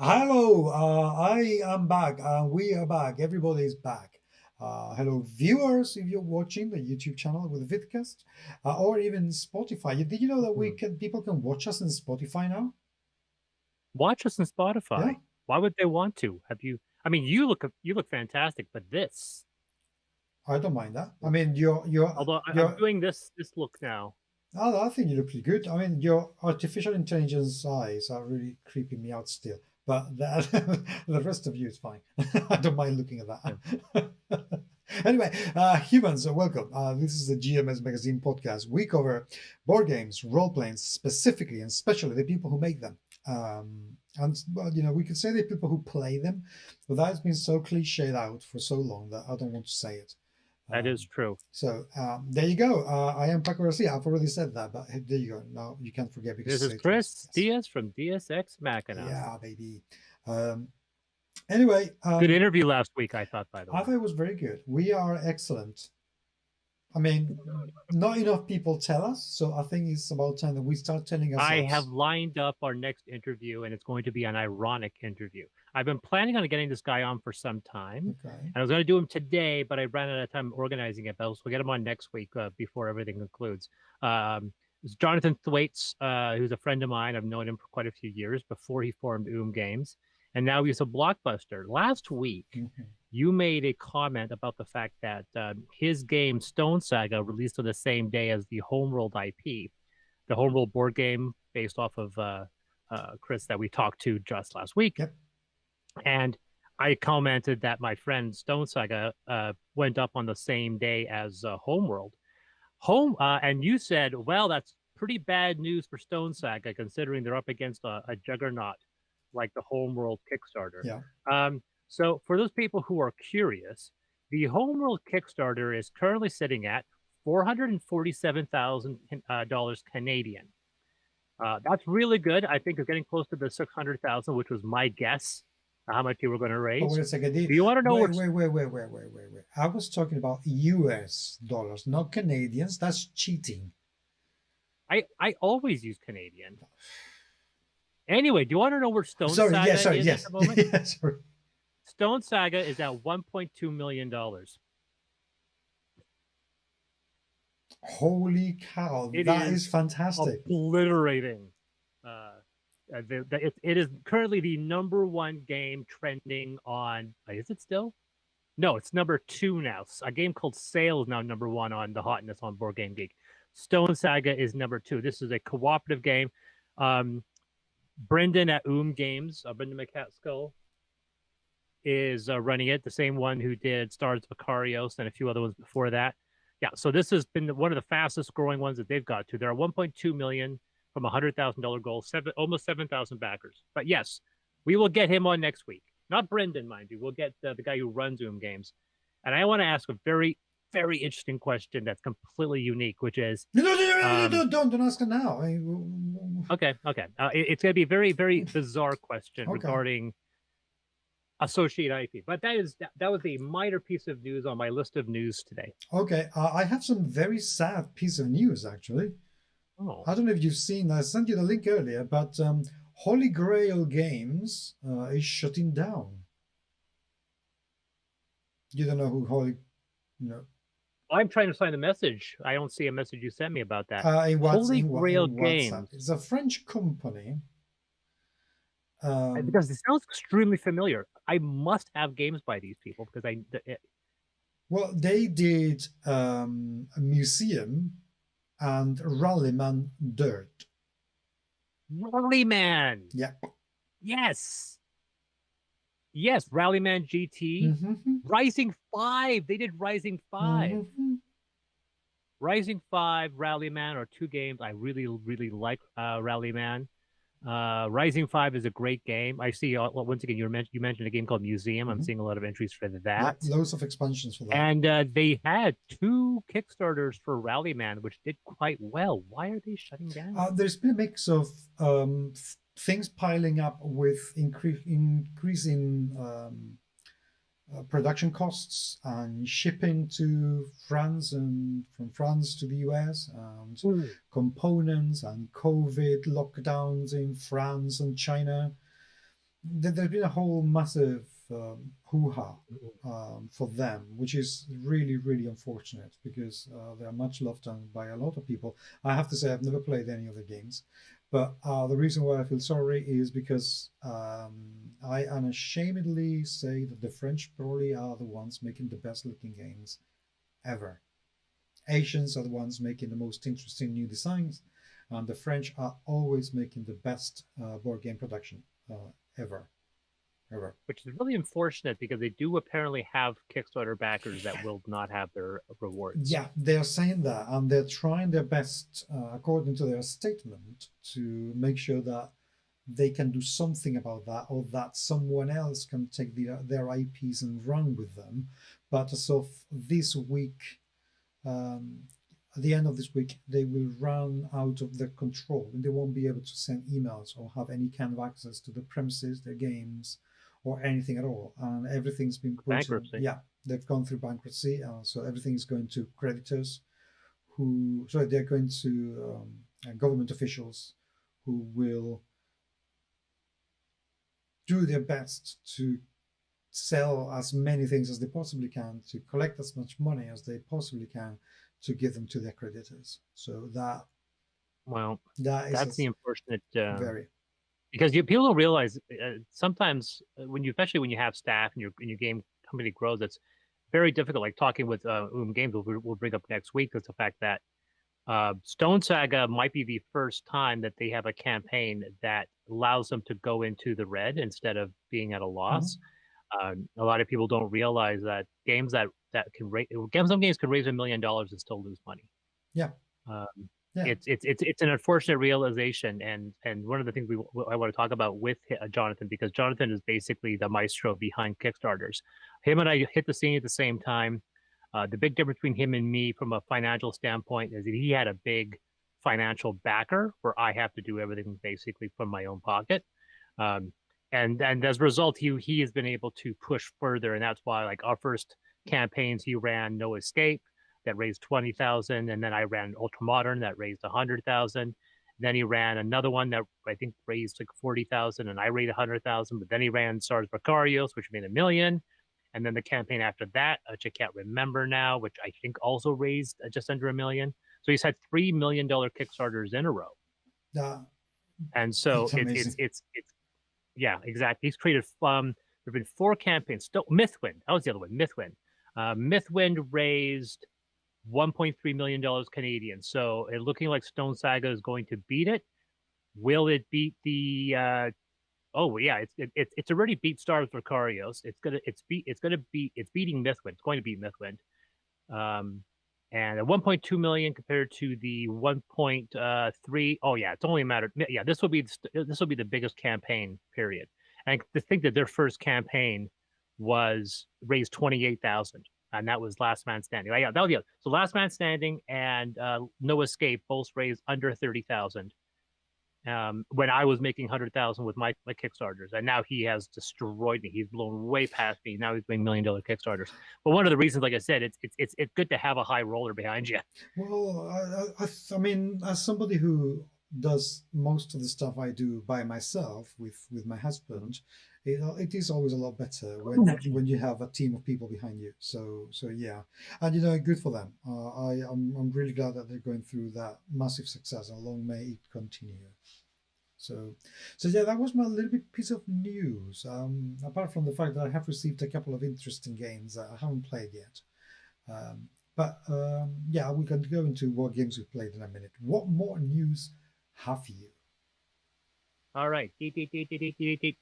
Hello, I am back. We are back. Everybody's back. Hello, viewers, if you're watching the YouTube channel with the vidcast, or even Spotify. Did you know that Hmm. people can watch us in Spotify now? Watch us on Yeah, Spotify. Why would they want to? Have you? I mean, you look fantastic, but this. I don't mind that. I mean, you're Although I'm you're. doing this look now. Oh, I think you look pretty good. I mean, your artificial intelligence eyes are really creeping me out still, but that, the rest of you is fine. I don't mind looking at Yeah. that. Anyway, humans, welcome. This is the GMS Magazine podcast. We cover board games, role playing specifically and especially the people who make them. And well, we could say the people who play them, but that has been so cliched out for so long that I don't want to say it. That is Um, true. so there you go. I am Paco Garcia. I've already said that, but there you go. Now you can't forget because This I is say it twice. Chris Yes. Diaz from DSX Machina. Yeah, baby. Um, anyway, Good interview last week, I thought, by the I way. thought it was very good. We are excellent. I mean, not enough people tell us, so I think it's about time that we start telling I have ourselves. lined up our next interview, and it's going to be an ironic interview. I've been planning on getting this guy on for some time, Okay. and I was going to do him today, but I ran out of time organizing it. But we'll get him on next week before everything concludes. It's Jonathan Thwaites, who's a friend of mine. I've known him for quite a few years before he formed Games, and now he's a blockbuster. Last week, Mhm. you made a comment about the fact that his game Stone Saga released on the same day as the Homeworld IP, the Homeworld board game based off of Chris that we talked to just last week. Yep. And I commented that my friend Stone Saga went up on the same day as Homeworld. And you said, well, that's pretty bad news for Stone Saga considering they're up against a juggernaut like the Homeworld Kickstarter. Yeah. So for those people who are curious, the Homeworld Kickstarter is currently sitting at $447,000 Canadian. That's really good. I think we're getting close to the 600,000, which was my guess how much you were going to But raise. wait a second. Do you want to know Wait, where? wait, wait, wait, wait, wait, wait, wait. I was talking about US dollars, not Canadians. That's cheating. I always use Canadian. Anyway, do you want to know where Stone Sorry. Yes. Saga Sorry. is at the Yes. moment? Yes. Sorry. Stone Saga is at $1.2 million. Holy cow, It that is is fantastic. obliterating. It is currently the number one game trending on. Is it still? No, it's number two now. A game called Sail is now number one on the hotness on Board Game Geek. Stone Saga is number two. This is a cooperative game. Um, Brendan at Games, Brendan McCaskill, is running it. The same one who did Stars of Icarios and a few other ones before that. Yeah, so this has been one of the fastest growing ones that they've got to. There are 1.2 million from $100,000 goal, almost 7,000 backers. But yes, we will get him on next week. Not Brendan, mind you. We'll get the guy who runs Games. And I want to ask a very, very interesting question that's completely unique, which is No, no, no, no, no, um, no, don't ask her now. okay. It's going to be a very, very bizarre question Okay. regarding associate IP. But that was a minor piece of news on my list of news today. Okay. I have some very sad piece of news, actually. Oh, I don't know if you've seen, I sent you the link earlier, but Holy Grail Games is shutting down. You don't know who Holy, no. I'm trying to find the message. I don't see a message you sent me about that. In Holy in Grail WhatsApp. Games, It's a French company. Um, because it sounds extremely familiar. I must have games by these people because well, they did a museum and Rallyman Dirt. Rallyman. Yeah. Yes, yes, Rallyman GT, Mm-hmm. Rising 5. They did Rising 5. Mm-hmm. Rising 5, Rallyman are two games I really, really like. Rallyman. Rising 5 is a great game. I see once again you mentioned a game called Museum. I'm Mm-hmm. seeing a lot of entries for Yeah, that. loads of expansions for that. And they had two Kickstarters for Rallyman, which did quite well. Why are they shutting down? There's been a mix of things piling up with increasing production costs and shipping to France and from France to the US and Ooh. components and COVID lockdowns in France and China. there's been a whole massive hoo-ha for them, which is really, really unfortunate because they are much loved by a lot of people. I have to say, I've never played any of the games, but the reason why I feel sorry is because I unashamedly say that the French probably are the ones making the best looking games ever. Asians are the ones making the most interesting new designs, and the French are always making the best board game production ever, ever. Which is really unfortunate because they do apparently have Kickstarter backers that will not have their rewards. Yeah, they're saying that, and they're trying their best, according to their statement, to make sure that they can do something about that, or that someone else can take their IPs and run with them. But as of this week, um, at the end of this week, they will run out of their control and they won't be able to send emails or have any kind of access to the premises, their games, or anything at all. And everything's been put Bankruptcy. in, yeah, they've gone through bankruptcy. So everything's going to creditors who, sorry, they're going to government officials who will do their best to sell as many things as they possibly can, to collect as much money as they possibly can, to give them to their creditors. So Well, that is that's the unfortunate very, because people don't realize sometimes when you, especially when you have staff and your game company grows, it's very difficult. Like talking with Games, we'll bring up next week is the fact that Stone Saga might be the first time that they have a campaign that allows them to go into the red instead of being at a loss. A lot of people don't realize that that can raise some games can raise $1 million and still lose money. yeah, Um, yeah. it's an unfortunate realization, and one of the things I want to talk about with Jonathan, because Jonathan is basically the maestro behind Kickstarters. Him and I hit the scene at the same time. The big difference between him and me from a financial standpoint is that he had a big financial backer where I have to do everything basically from my own pocket. Um, and as a result, he has been able to push further, and that's why like our first campaigns he ran No Escape that raised 20,000, and then I ran Ultramodern that raised 100,000. Then he ran another one that I think raised like 40,000, and I raised 100,000. But then he ran Stars Vicarios, which made $1 million, and then the campaign after that, which I can't remember now, which I think also raised just under $1 million. So he's had $3 million Kickstarters in a row, and so That's amazing. it's yeah, exactly. He's created there've been 4 campaigns. Mythwind, that was the other one. Mythwind raised $1.3 million Canadian. So it looking like Stone Saga is going to beat it. Will it beat the? Oh yeah, it's already beat Stars Vicarios. It's beating Mythwind. It's going to beat Mythwind. And at 1.2 million compared to the 1.3. Oh yeah, it's only a matter. Yeah, this will be the biggest campaign period. And to think that their first campaign was raised 28,000, and that was Last Man Standing. Yeah, that was so Last Man Standing and No Escape both raised under 30,000. When I was making 100,000 with my Kickstarters, and now he has destroyed me. He's blown way past me. Now he's doing $1 million Kickstarters. But one of the reasons, like I said, it's good to have a high roller behind you. Well, I mean, as somebody who does most of the stuff I do by myself with my husband, it is always a lot better when you have a team of people behind you. So yeah, and good for them. I'm really glad that they're going through that massive success, and long may it continue. So, so yeah, that was my little bit piece of news. Apart from the fact that I have received a couple of interesting games that I haven't played yet. But yeah, we can go into what games we played in a minute. What more news have you? All right, a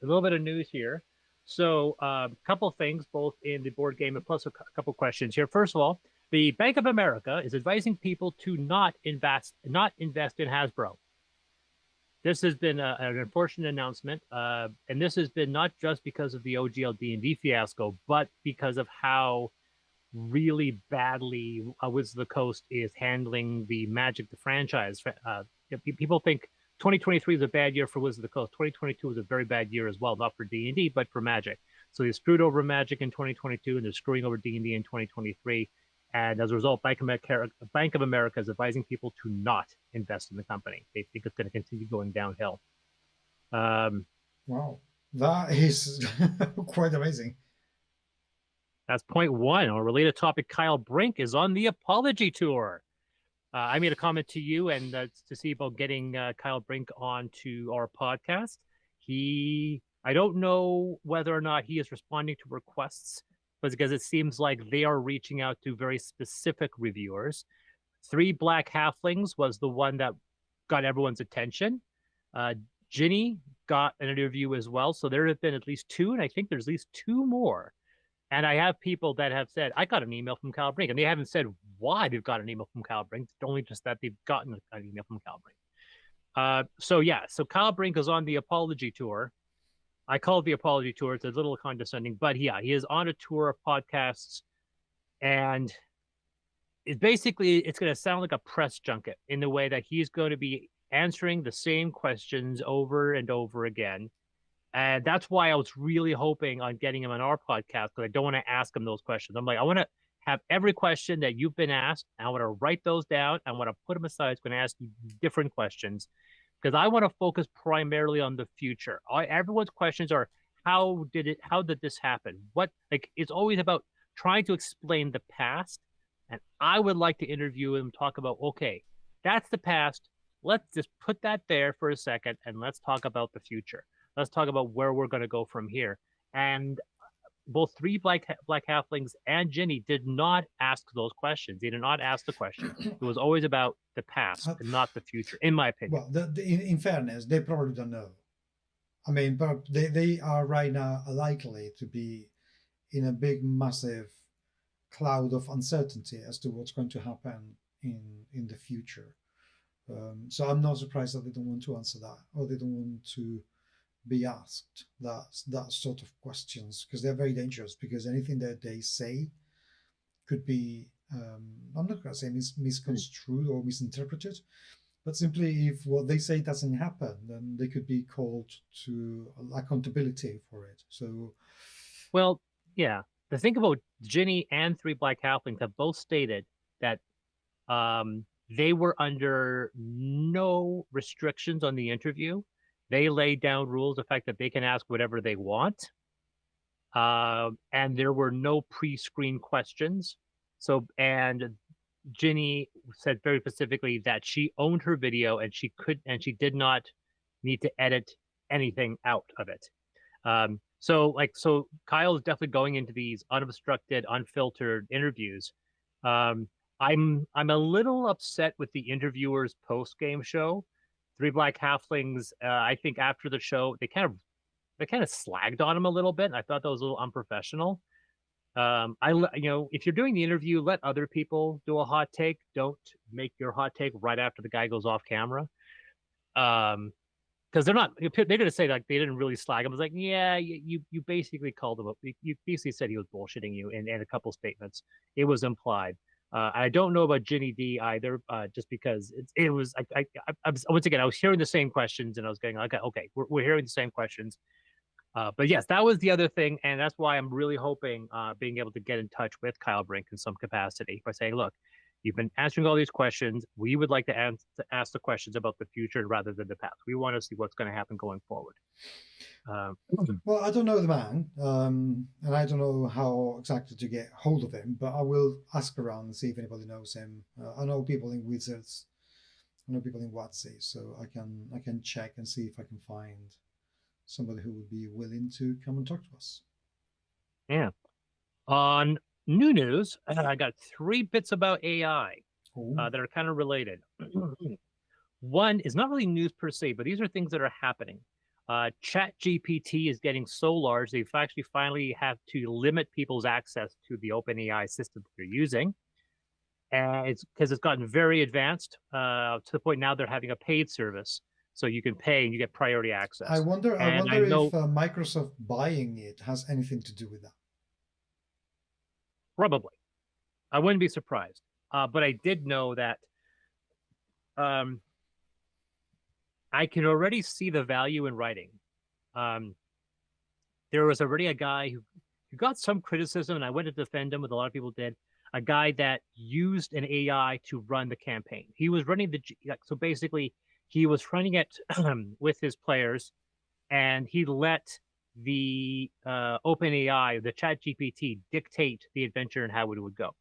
little bit of news here. So, a couple things, both in the board game and plus a couple questions here. First of all, the Bank of America is advising people to not invest in Hasbro. This has been an unfortunate announcement, and this has been not just because of the OGL D&D fiasco, but because of how really badly Wizards of the Coast is handling the Magic the franchise. People think 2023 is a bad year for Wizards of the Coast. 2022 was a very bad year as well, not for D&D, but for Magic. So they screwed over Magic in 2022, and they're screwing over D&D in 2023. And as a result, Bank of America is advising people to not invest in the company. They think it's going to continue going downhill. Wow. That is quite amazing. That's point one. On a related topic, Kyle Brink is on the apology tour. I made a comment to you and to see about getting Kyle Brink onto our podcast. I don't know whether or not he is responding to requests, but because it seems like they are reaching out to very specific reviewers. Three Black Halflings was the one that got everyone's attention. Uh, Ginny got an interview as well. So there have been at least two, and I think there's at least two more. And I have people that have said, I got an email from Kyle Brink, and they haven't said why they've got an email from Kyle Brink, only just that they've gotten an email from Kyle Brink. So Kyle Brink is on the apology tour. I call it the apology tour. It's a little condescending, but yeah, he is on a tour of podcasts, and it's going to sound like a press junket in the way that he's going to be answering the same questions over and over again. And that's why I was really hoping on getting him on our podcast, because I don't want to ask him those questions. I'm like, I want to have every question that you've been asked. I want to write those down. I want to put them aside. It's going to ask you different questions because I want to focus primarily on the future. Everyone's questions are, how did this happen? It's always about trying to explain the past. And I would like to interview him, talk about, okay, that's the past. Let's just put that there for a second and let's talk about the future. Let's talk about where we're going to go from here. And both Three Black Halflings and Ginny did not ask those questions. They did not ask the question. It was always about the past and not the future, in my opinion. Well, in fairness, they probably don't know. I mean, but they are right now likely to be in a big, massive cloud of uncertainty as to what's going to happen in the future. So I'm not surprised that they don't want to answer that, or they don't want to be asked that sort of questions, because they're very dangerous, because anything that they say could be I'm not going to say misconstrued or misinterpreted, but simply if what they say doesn't happen, then they could be called to accountability for it. So, well, yeah, the thing about Ginny and Three Black Halflings have both stated that they were under no restrictions on the interview. They laid down rules, the fact that they can ask whatever they want. And there were no pre-screened questions. And Ginny said very specifically that she owned her video and she did not need to edit anything out of it. So Kyle is definitely going into these unobstructed, unfiltered interviews. I'm a little upset with the interviewers post-game show. Three Black Halflings, I think after the show, they kind of slagged on him a little bit. And I thought that was a little unprofessional. If you're doing the interview, let other people do a hot take. Don't make your hot take right after the guy goes off camera. Because they're going to say like they didn't really slag him. I was like, yeah, you basically called him up. You basically said he was bullshitting you in a couple statements. It was implied. I don't know about Ginny D either, just because it was. Once again, I was hearing the same questions, and I was going, okay, we're hearing the same questions. But yes, that was the other thing, and that's why I'm really hoping being able to get in touch with Kyle Brink in some capacity by saying, look, you've been answering all these questions. We would like to ask the questions about the future rather than the past. We want to see what's going to happen going forward. Well, I don't know the man, and I don't know how exactly to get hold of him, but I will ask around and see if anybody knows him. I know people in Wizards, I know people in WotC, so I can check and see if I can find somebody who would be willing to come and talk to us. Yeah. On new news, I got 3 bits about AI that are kind of related. One is not really news per se, but these are things that are happening. ChatGPT is getting so large, they've actually finally have to limit people's access to the OpenAI system they're using. And it's because it's gotten very advanced to the point now they're having a paid service. So you can pay and you get priority access. I wonder if Microsoft buying it has anything to do with that. Probably. I wouldn't be surprised. But I did know that I can already see the value in writing. There was already a guy who got some criticism, and I went to defend him, but a lot of people did. A guy that used an AI to run the campaign. He was running so basically he was running it with his players, and he let the OpenAI, the ChatGPT, dictate the adventure and how it would go.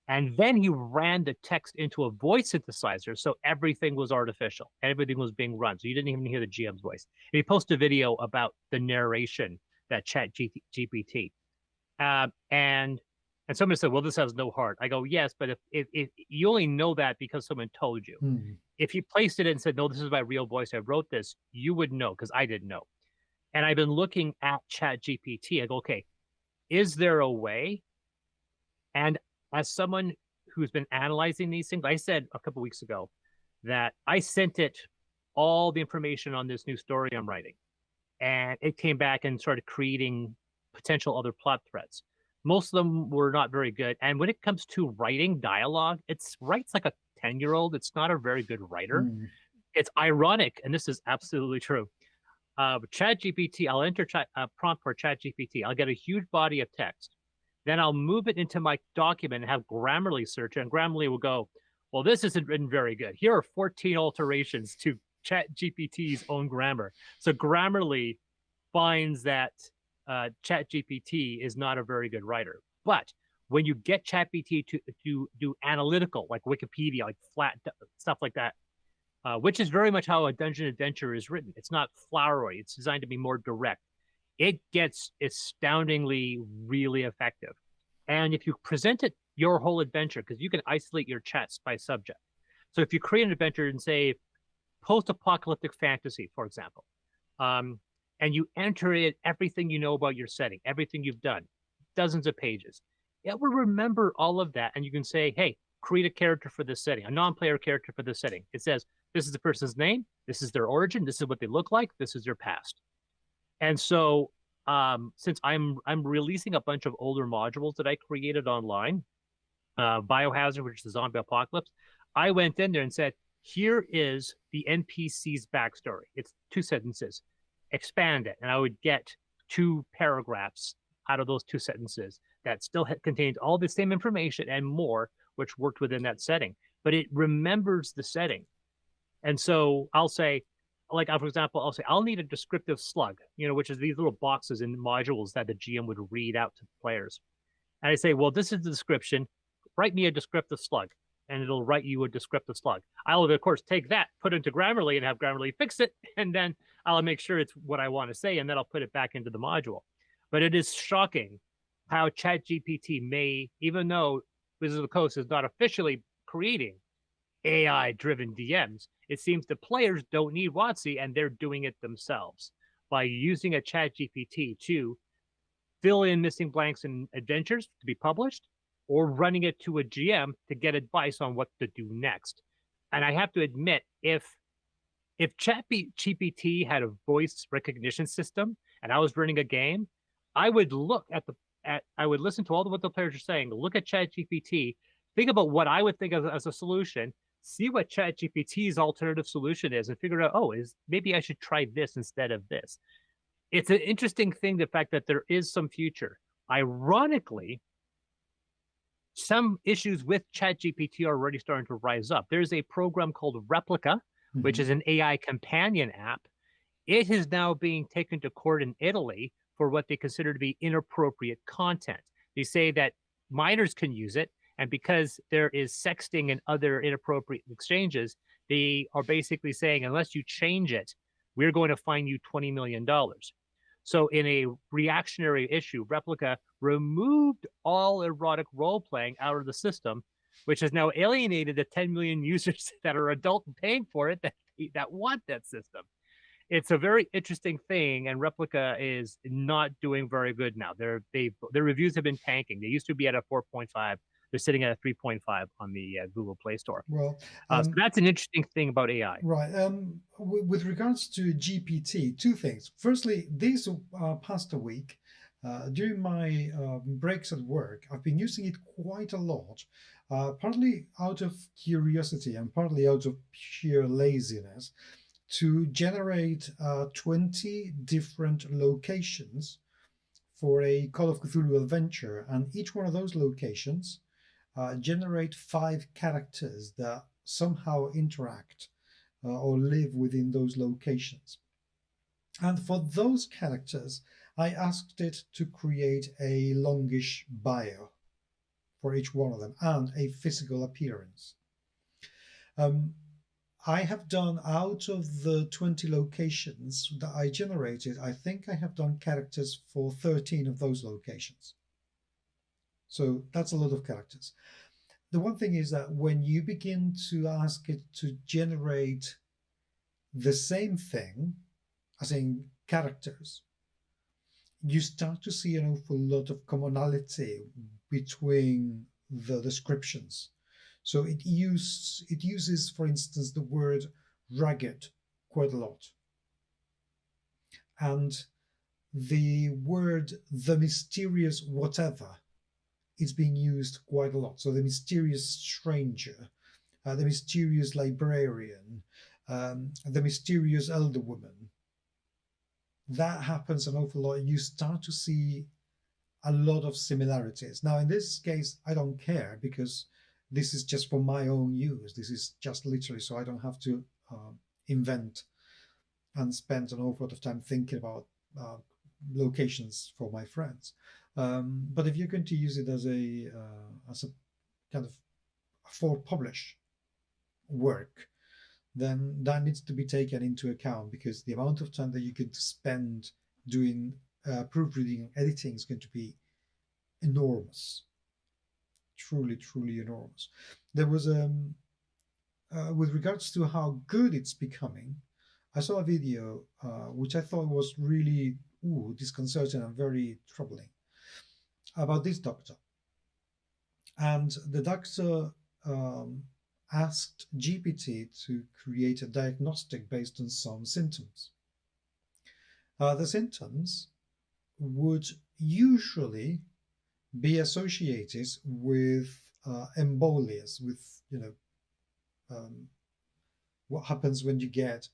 And then he ran the text into a voice synthesizer, so everything was artificial. Everything was being run, so you didn't even hear the GM's voice. And he posted a video about the narration that ChatGPT. And somebody said, "Well, this has no heart." I go, "Yes, but if you only know that because someone told you. If you placed it and said, 'No, this is my real voice. I wrote this,' you would know because I didn't know." And I've been looking at ChatGPT. I go, "Okay, is there a way?" And as someone who's been analyzing these things, I said a couple weeks ago that I sent it all the information on this new story I'm writing, and it came back and started creating potential other plot threads. Most of them were not very good. And when it comes to writing dialogue, it writes like a 10-year-old. It's not a very good writer. It's ironic, and this is absolutely true. ChatGPT, I'll enter a prompt for ChatGPT. I'll get a huge body of text. Then I'll move it into my document and have Grammarly search, and Grammarly will go, "Well, this isn't written very good. Here are 14 alterations to ChatGPT's own grammar." So Grammarly finds that ChatGPT is not a very good writer. But when you get ChatGPT to do analytical, like Wikipedia, like flat stuff like that, which is very much how a dungeon adventure is written. It's not flowery. It's designed to be more direct. It gets astoundingly really effective. And if you present it your whole adventure, because you can isolate your chats by subject. So if you create an adventure and say post-apocalyptic fantasy, for example, and you enter in everything you know about your setting, everything you've done, dozens of pages, it will remember all of that. And you can say, "Hey, create a character for this setting, a non-player character for this setting." It says, "This is the person's name. This is their origin. This is what they look like. This is their past." And so, since I'm releasing a bunch of older modules that I created online, Biohazard, which is the zombie apocalypse, I went in there and said, "Here is the NPC's backstory. It's 2 sentences. Expand it," and I would get 2 paragraphs out of those 2 sentences that still contained all the same information and more, which worked within that setting. But it remembers the setting. And so I'll say, like, for example, I'll say, "I'll need a descriptive slug," which is these little boxes in modules that the GM would read out to the players. And I say, "Well, this is the description. Write me a descriptive slug." And it'll write you a descriptive slug. I'll, of course, take that, put it into Grammarly, and have Grammarly fix it. And then I'll make sure it's what I want to say, and then I'll put it back into the module. But it is shocking how ChatGPT may, even though Wizards of the Coast is not officially creating AI-driven DMs, it seems the players don't need WotC, and they're doing it themselves by using a ChatGPT to fill in missing blanks in adventures to be published, or running it to a GM to get advice on what to do next. And I have to admit, if ChatGPT had a voice recognition system and I was running a game, I would look at I would listen to all what the players are saying, look at ChatGPT, think about what I would think of as a solution, see what ChatGPT's alternative solution is, and figure out, maybe I should try this instead of this. It's an interesting thing, the fact that there is some future. Ironically, some issues with ChatGPT are already starting to rise up. There's a program called Replica, which is an AI companion app. It is now being taken to court in Italy for what they consider to be inappropriate content. They say that minors can use it, and because there is sexting and other inappropriate exchanges, they are basically saying, unless you change it, we're going to fine you $20 million. So in a reactionary issue, Replica removed all erotic role-playing out of the system, which has now alienated the 10 million users that are adult and paying for it that want that system. It's a very interesting thing, and Replica is not doing very good now. Their reviews have been tanking. They used to be at a 4.5. They're sitting at a 3.5 on the Google Play Store. Well, so that's an interesting thing about AI. Right. With regards to GPT, 2 things. Firstly, this past week, during my breaks at work, I've been using it quite a lot, partly out of curiosity and partly out of sheer laziness, to generate 20 different locations for a Call of Cthulhu adventure. And each one of those locations generate 5 characters that somehow interact or live within those locations. And for those characters, I asked it to create a longish bio for each one of them and a physical appearance. Um, I have done, out of the 20 locations that I generated, I think I have done characters for 13 of those locations. So that's a lot of characters. The one thing is that when you begin to ask it to generate the same thing, as in characters, you start to see an awful lot of commonality between the descriptions. So it uses, for instance, the word ragged quite a lot, and the word the mysterious whatever is being used quite a lot. So the mysterious stranger, the mysterious librarian, the mysterious elder woman. That happens an awful lot. You start to see a lot of similarities. Now, in this case, I don't care because this is just for my own use. This is just literally so I don't have to invent and spend an awful lot of time thinking about locations for my friends. But if you're going to use it as a kind of for publish work, then that needs to be taken into account, because the amount of time that you could spend doing proofreading and editing is going to be enormous, truly, truly enormous. There was with regards to how good it's becoming, I saw a video which I thought was really disconcerting and very troubling about this doctor. And the doctor asked GPT to create a diagnostic based on some symptoms. The symptoms would usually be associated with embolias, with what happens when you get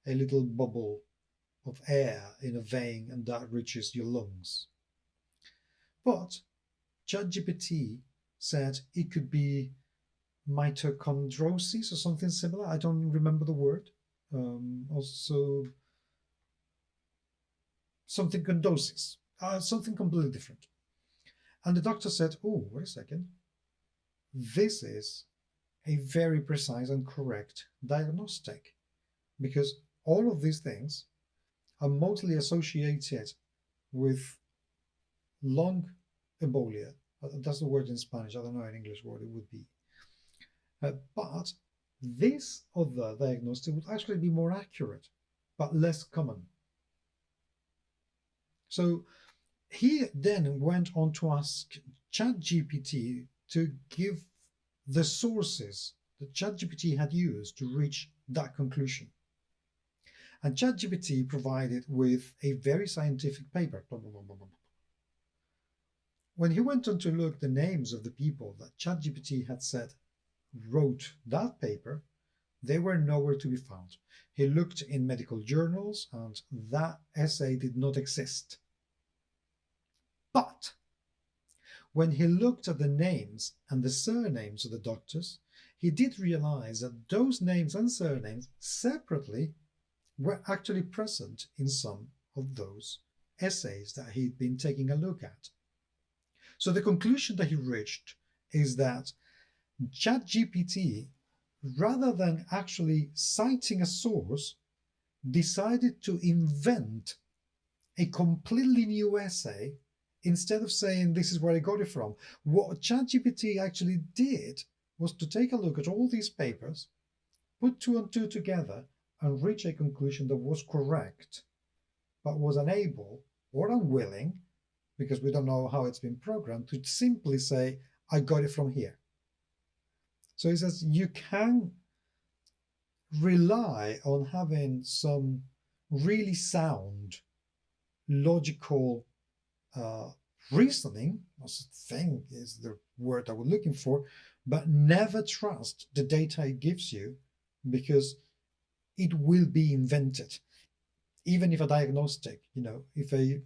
a little bubble of air in a vein and that reaches your lungs. But ChatGPT said it could be mitochondrosis or something similar. I don't remember the word. Also, something condosis, something completely different. And the doctor said, "Oh, wait a second. This is a very precise and correct diagnostic, because all of these things are mostly associated with lung embolia." That's the word in Spanish. I don't know in English what it would be. But this other diagnostic would actually be more accurate, but less common. So he then went on to ask ChatGPT to give the sources that ChatGPT had used to reach that conclusion. And ChatGPT provided with a very scientific paper. Blah, blah, blah, blah, blah. When he went on to look the names of the people that ChatGPT had said wrote that paper, they were nowhere to be found. He looked in medical journals and that essay did not exist. But when he looked at the names and the surnames of the doctors, he did realize that those names and surnames separately were actually present in some of those essays that he'd been taking a look at. So the conclusion that he reached is that ChatGPT, rather than actually citing a source, decided to invent a completely new essay instead of saying this is where I got it from. What ChatGPT actually did was to take a look at all these papers, put two and two together, and reach a conclusion that was correct, but was unable or unwilling, because we don't know how it's been programmed, to simply say, I got it from here. So he says you can rely on having some really sound, logical reasoning, I think is the word I was looking for, but never trust the data it gives you, because it will be invented. Even if a diagnostic, if a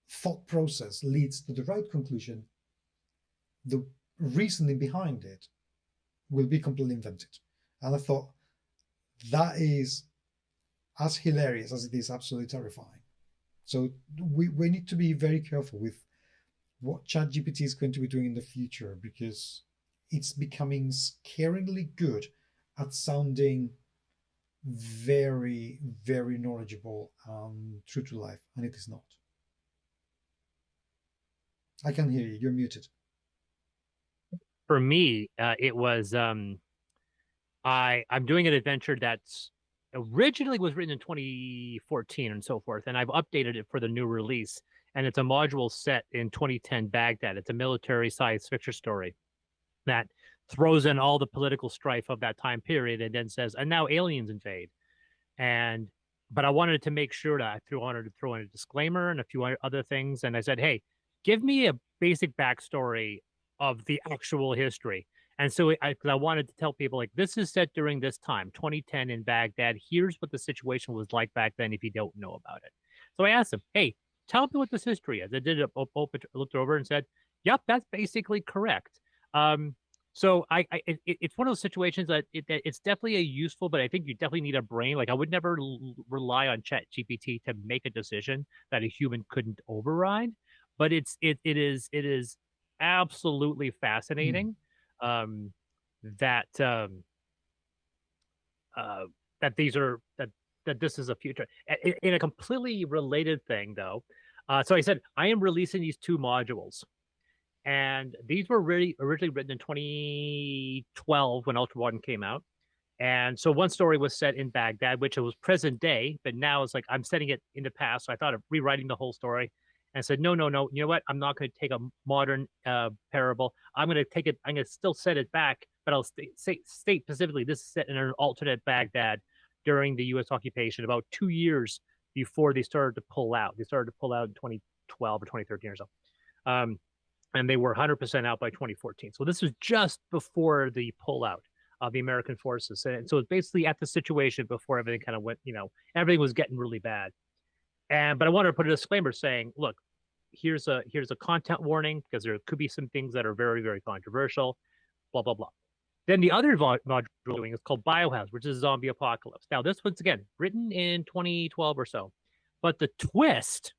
thought process leads to the right conclusion, the reasoning behind it will be completely invented. And I thought that is as hilarious as it is absolutely terrifying. So we need to be very careful with what ChatGPT is going to be doing in the future, because it's becoming scaringly good at sounding very, very knowledgeable and true to life, and it is not. I can hear you. You're muted. For me, it was I'm doing an adventure that's originally was written in 2014 and so forth, and I've updated it for the new release. And it's a module set in 2010 Baghdad. It's a military science fiction story that throws in all the political strife of that time period and then says, and now aliens invade. And but I wanted to make sure that wanted to throw in a disclaimer and a few other things. And I said, hey, give me a basic backstory of the actual history. And so I wanted to tell people, like, this is set during this time, 2010 in Baghdad. Here's what the situation was like back then if you don't know about it. So I asked them, hey, tell me what this history is. I did it, looked over and said, yep, that's basically correct. So it's one of those situations that it's definitely a useful, but I think you definitely need a brain. Like, I would never rely on ChatGPT to make a decision that a human couldn't override. But it is absolutely fascinating that that these are that this is a future. In a completely related thing, though. So I said I am releasing these two modules. And these were really originally written in 2012 when Ultra One came out. And so one story was set in Baghdad, which it was present day, but now it's like I'm setting it in the past. So I thought of rewriting the whole story and said, no, no, no. You know what? I'm not going to take a modern parable. I'm going to take it. I'm going to still set it back, but I'll state specifically this is set in an alternate Baghdad during the U.S. occupation, about 2 years before they started to pull out. They started to pull out in 2012 or 2013 or so. And they were 100% out by 2014. So this was just before the pullout of the American forces. And so it's basically at the situation before everything kind of went, everything was getting really bad. But I wanted to put a disclaimer saying, look, here's a content warning because there could be some things that are very, very controversial, blah, blah, blah. Then the other module we're doing is called Biohazard, which is zombie apocalypse. Now, this one's, again, written in 2012 or so. But the twist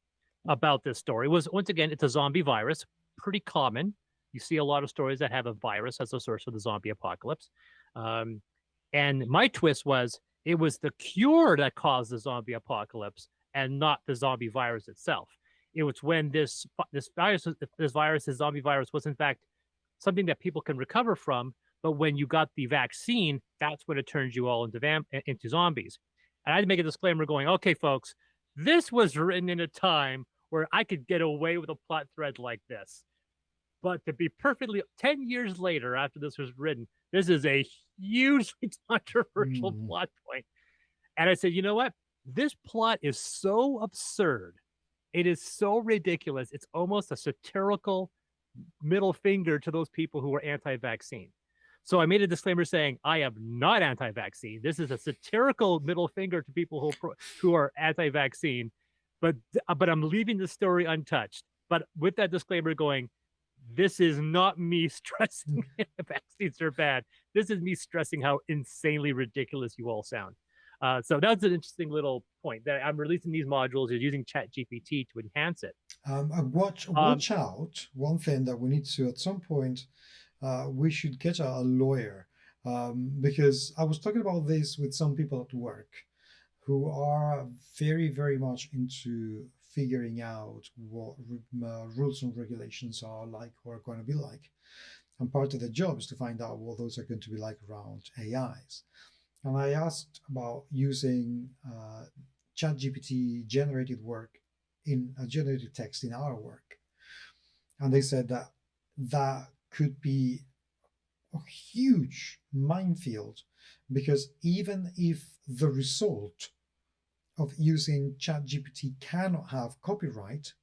about this story was, once again, it's a zombie virus, pretty common. You see a lot of stories that have a virus as a source of the zombie apocalypse. And my twist was it was the cure that caused the zombie apocalypse and not the zombie virus itself. It was when this zombie virus was in fact something that people can recover from, but when you got the vaccine, that's when it turns you all into zombies. And I had to make a disclaimer going, okay, folks, this was written in a time where I could get away with a plot thread like this. But to be perfectly 10 years later, after this was written, this is a hugely controversial plot point. And I said, you know what? This plot is so absurd. It is so ridiculous. It's almost a satirical middle finger to those people who are anti-vaccine. So I made a disclaimer saying, I am not anti-vaccine. This is a satirical middle finger to people who are anti-vaccine. But I'm leaving the story untouched. But with that disclaimer going, this is not me stressing vaccines are bad. This is me stressing how insanely ridiculous you all sound. So that's an interesting point that I'm releasing these modules is using ChatGPT to enhance it. Watch out. One thing that we need to, at some point, we should get a lawyer, because I was talking about this with some people at work who are very, very much into figuring out what rules and regulations are like or are going to be like. And part of the job is to find out what those are going to be like around AIs. And I asked about using ChatGPT generated work in generated text in our work. And they said that that could be a huge minefield, because even if the result of using ChatGPT cannot have copyright,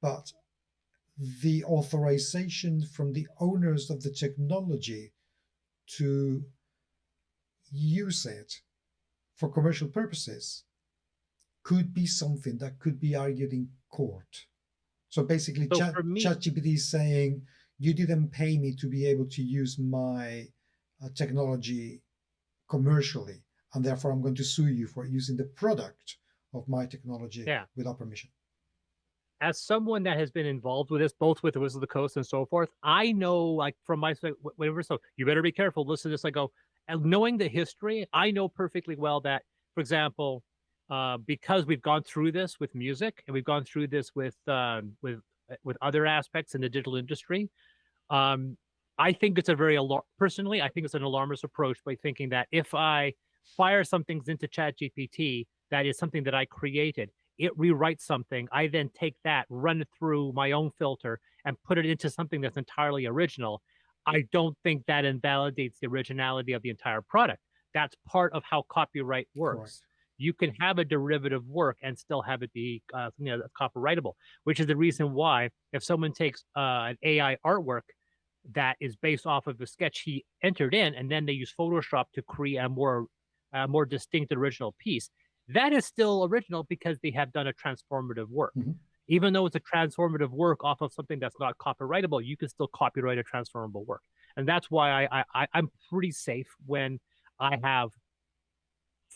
but the authorization from the owners of the technology to use it for commercial purposes could be something that could be argued in court. So basically, ChatGPT is saying, you didn't pay me to be able to use my technology commercially. and therefore I'm going to sue you for using the product of my technology Yeah. without permission. As someone that has been involved with this, both with the Wizards of the Coast and so forth, I know, like from my whatever. So you better be careful. Listen to this. I go, and knowing the history, I know perfectly well that, for example, because we've gone through this with music and we've gone through this with other aspects in the digital industry. I think it's a very personally, I think it's an alarmist approach by thinking that if I fire some things into ChatGPT, that is something that I created. It rewrites something. I then take that, run it through my own filter, and put it into something that's entirely original. I don't think that invalidates the originality of the entire product. That's part of how copyright works. Correct. You can have a derivative work and still have it be copyrightable, which is the reason why if someone takes an AI artwork that is based off of the sketch he entered in, and then they use Photoshop to create a more distinct original piece, that is still original because they have done a transformative work. Mm-hmm. Even though it's a transformative work off of something that's not copyrightable, you can still copyright a transformable work. And that's why I'm pretty safe when I have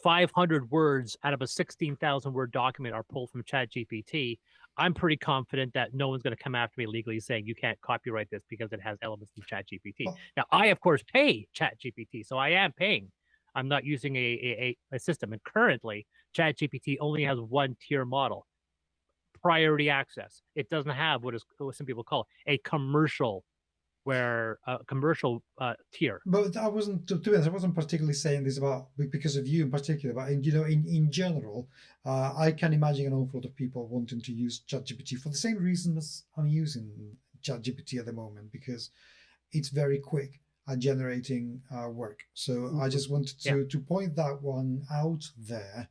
500 words out of a 16,000 word document are pulled from ChatGPT. I'm pretty confident that no one's going to come after me legally saying you can't copyright this because it has elements from ChatGPT. Well, now, I, of course, pay ChatGPT, so I am paying. I'm not using a system. And currently, ChatGPT only has one tier model, priority access. It doesn't have what some people call a commercial tier. But I wasn't, to be honest, I wasn't particularly saying this about because of you in particular, but in general, I can imagine an awful lot of people wanting to use ChatGPT for the same reason as I'm using ChatGPT at the moment, because it's very quick at generating work. So I just wanted to point that one out there,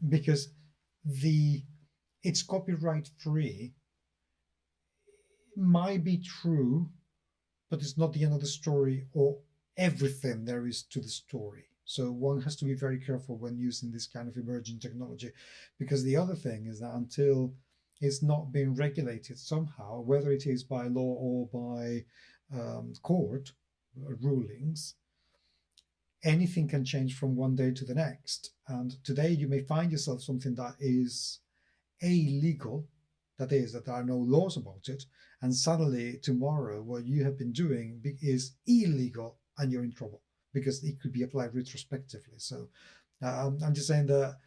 because it's copyright free might be true, but it's not the end of the story or everything there is to the story. So one has to be very careful when using this kind of emerging technology, because the other thing is that until it's not being regulated somehow, whether it is by law or by court rulings, anything can change from one day to the next. And today you may find yourself something that is illegal, that there are no laws about it, and suddenly tomorrow what you have been doing is illegal and you're in trouble because it could be applied retrospectively. So I'm just saying that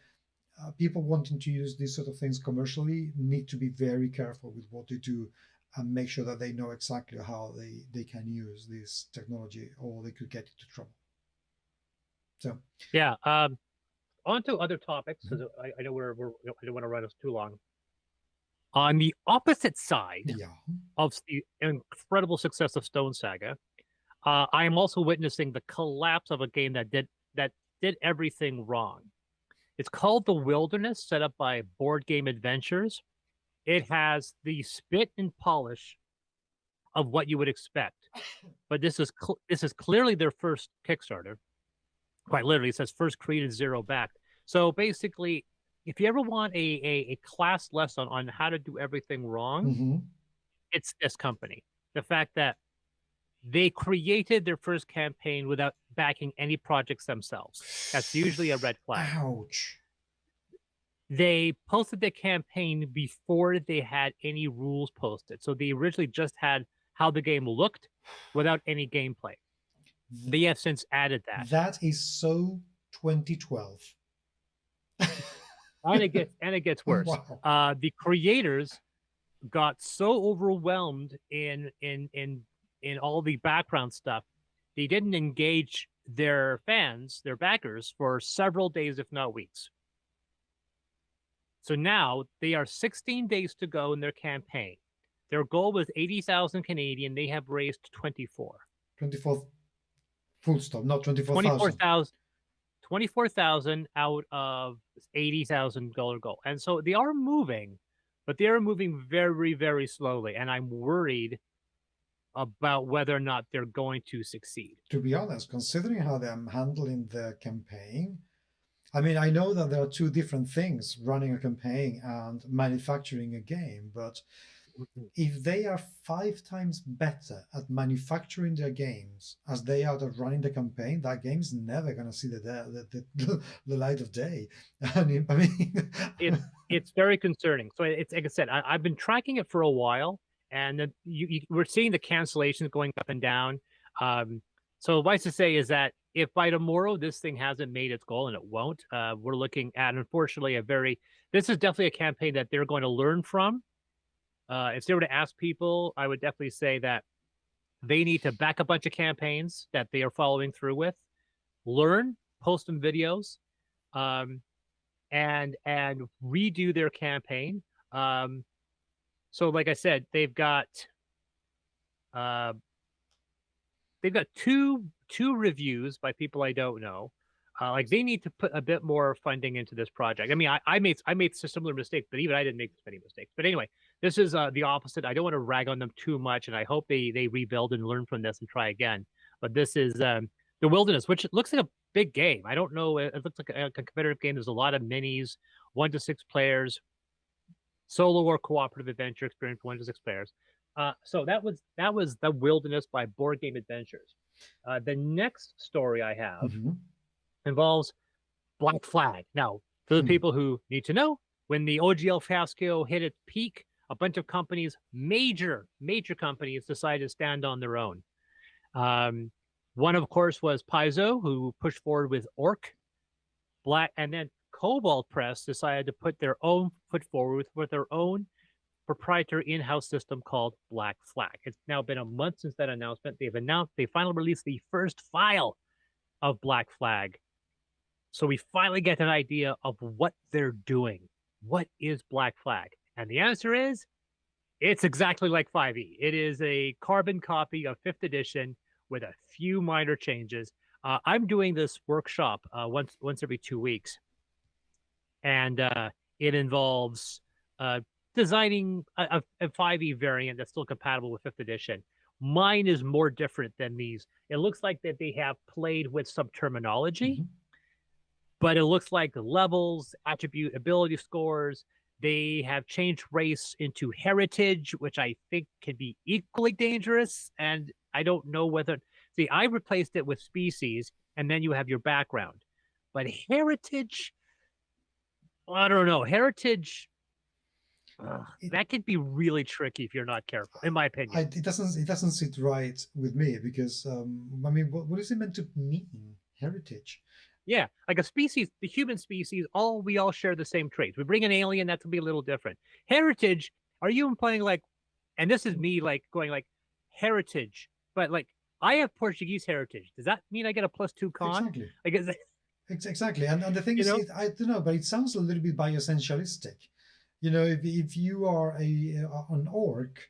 people wanting to use these sort of things commercially need to be very careful with what they do and make sure that they know exactly how they can use this technology, or they could get into trouble. So yeah, on to other topics, because I know I don't want to run us too long. On the opposite side of the incredible success of Stone Saga, I am also witnessing the collapse of a game that did everything wrong. It's called The Wilderness, set up by Board Game Adventures. It has the spit and polish of what you would expect, but this is clearly their first Kickstarter. Quite literally, it says first created, zero backed. So basically, if you ever want a class lesson on how to do everything wrong, it's this company. The fact that they created their first campaign without backing any projects themselves. That's usually a red flag. Ouch. They posted the campaign before they had any rules posted. So they originally just had how the game looked without any gameplay. They have since added that. That is so 2012. And it gets worse. Wow. The creators got so overwhelmed in all the background stuff, they didn't engage their fans, their backers, for several days, if not weeks. So now they are 16 days to go in their campaign. Their goal was 80,000 Canadian. They have raised 24. 24 full stop, not 24,000. 24,000 out of $80,000 goal. And so they are moving, but they are moving very, very slowly. And I'm worried about whether or not they're going to succeed. To be honest, considering how they're handling the campaign, I mean, I know that there are two different things, running a campaign and manufacturing a game, but if they are 5 times better at manufacturing their games as they are at running the campaign, that game's never going to see the light of day. I mean, It's very concerning. So it's like I said, I've been tracking it for a while, and we're seeing the cancellations going up and down. So advice to say is that if by tomorrow this thing hasn't made its goal, and it won't, we're looking at, unfortunately, this is definitely a campaign that they're going to learn from. If they were to ask people, I would definitely say that they need to back a bunch of campaigns that they are following through with, learn, post some videos, and redo their campaign. So like I said, they've got two reviews by people I don't know. Like they need to put a bit more funding into this project. I mean, I made a similar mistake, but even I didn't make this many mistakes. But anyway, this is the opposite. I don't want to rag on them too much, and I hope they rebuild and learn from this and try again. But this is the Wilderness, which looks like a big game. I don't know. It looks like a competitive game. There's a lot of minis, 1 to 6 players, solo or cooperative adventure experience, 1 to 6 players. So that was The Wilderness by Board Game Adventures. The next story I have involves Black Flag. Now, for the people who need to know, when the OGL fiasco hit its peak, a bunch of companies, major companies, decided to stand on their own. One, of course, was Paizo, who pushed forward with Orc. And then Cobalt Press decided to put their own foot forward with their own proprietary in-house system called Black Flag. It's now been a month since that announcement. They finally released the first file of Black Flag. So we finally get an idea of what they're doing. What is Black Flag? And the answer is, it's exactly like 5e. It is a carbon copy of 5th edition with a few minor changes. I'm doing this workshop once every 2 weeks. And it involves designing a 5e variant that's still compatible with 5th edition. Mine is more different than these. It looks like that they have played with some terminology, but it looks like the levels, attribute, ability scores, they have changed race into heritage, which I think can be equally dangerous. And I don't know whether... See, I replaced it with species, and then you have your background. But heritage... I don't know. Heritage... that could be really tricky if you're not careful, in my opinion. It doesn't sit right with me because I mean, what is it meant to mean, heritage? Yeah, like a species, the human species, we all share the same traits. We bring an alien, that's gonna be a little different. Heritage, are you implying like, and this is me like going like heritage, but like I have Portuguese heritage. Does that mean I get a +2 con? Exactly. Like, is exactly, and the thing is, I don't know, but it sounds a little bit bioessentialistic. You know, if you are an orc,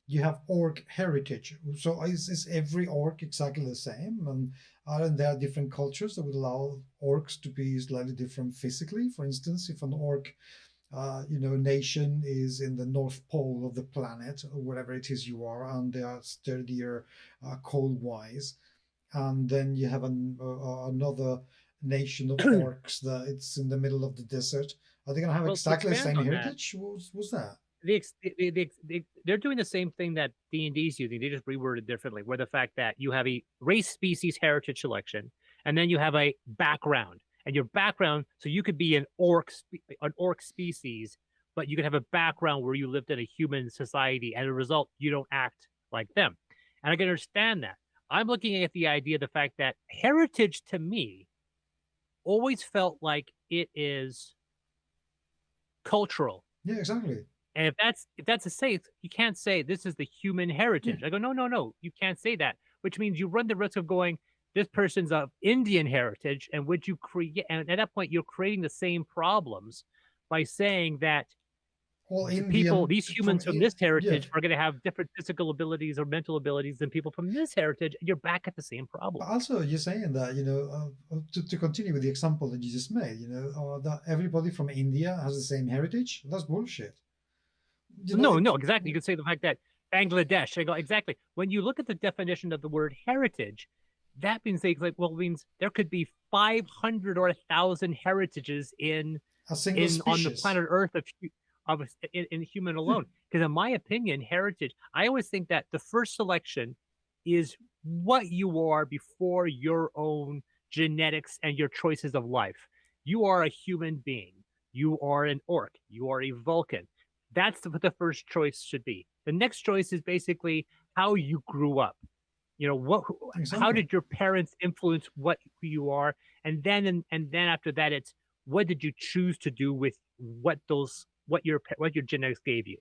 you have orc heritage. So is every orc exactly the same? And aren't there different cultures that would allow orcs to be slightly different physically? For instance, if an orc, nation is in the North Pole of the planet, or whatever it is you are, and they are sturdier cold-wise, and then you have another nation of orcs that it's in the middle of the desert. Are they going to have exactly the same heritage? What's that? They're doing the same thing that D&D's using. They just reworded differently, where the fact that you have a race, species, heritage selection, and then you have a background. And your background, so you could be an orc species, but you could have a background where you lived in a human society, and as a result, you don't act like them. And I can understand that. I'm looking at the idea, the fact that heritage to me always felt like it is cultural. Yeah, exactly. And if that's a say, you can't say this is the human heritage. I go, no, you can't say that, which means you run the risk of going, this person's of Indian heritage, and would you create? And at that point, you're creating the same problems by saying that these humans from this heritage are going to have different physical abilities or mental abilities than people from this heritage. And you're back at the same problem. But also, you're saying that, to continue with the example that you just made, that everybody from India has the same heritage. That's bullshit. No, exactly. You could say the fact that Bangladesh, exactly. When you look at the definition of the word heritage, that means means there could be 500 or 1,000 heritages on the planet Earth of in human alone. Because in my opinion, heritage, I always think that the first selection is what you are before your own genetics and your choices of life. You are a human being. You are an orc. You are a Vulcan. That's what the first choice should be. The next choice is basically how you grew up. You know, what, how Exactly. did your parents influence who you are? And then after that, it's what did you choose to do with what your genetics gave you?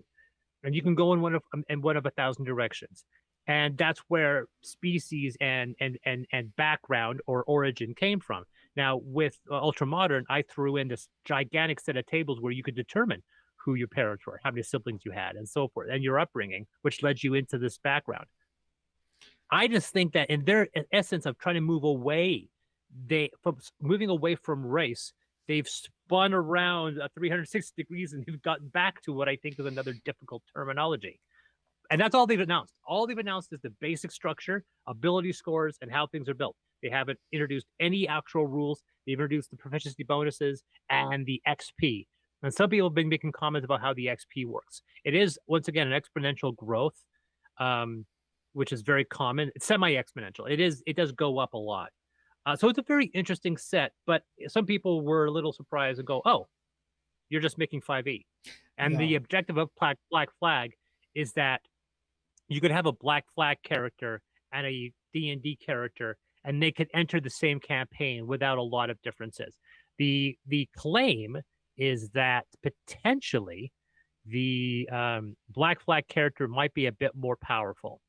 And you can go in one of 1,000 directions. And that's where species and background or origin came from. Now with ultramodern, I threw in this gigantic set of tables where you could determine who your parents were, how many siblings you had, and so forth, and your upbringing, which led you into this background. I just think that in their essence of trying to move away, moving away from race, they've spun around 360 degrees and they've gotten back to what I think is another difficult terminology. And that's all they've announced. All they've announced is the basic structure, ability scores, and how things are built. They haven't introduced any actual rules. They've introduced the proficiency bonuses and the XP. And some people have been making comments about how the XP works. It is, once again, an exponential growth, um, which is very common. It's semi-exponential. It does go up a lot. So it's a very interesting set, but some people were a little surprised and go, oh, you're just making 5e. And Yeah. the objective of Black Flag is that you could have a Black Flag character and a D&D character, and they could enter the same campaign without a lot of differences. The claim is that potentially the Black Flag character might be a bit more powerful.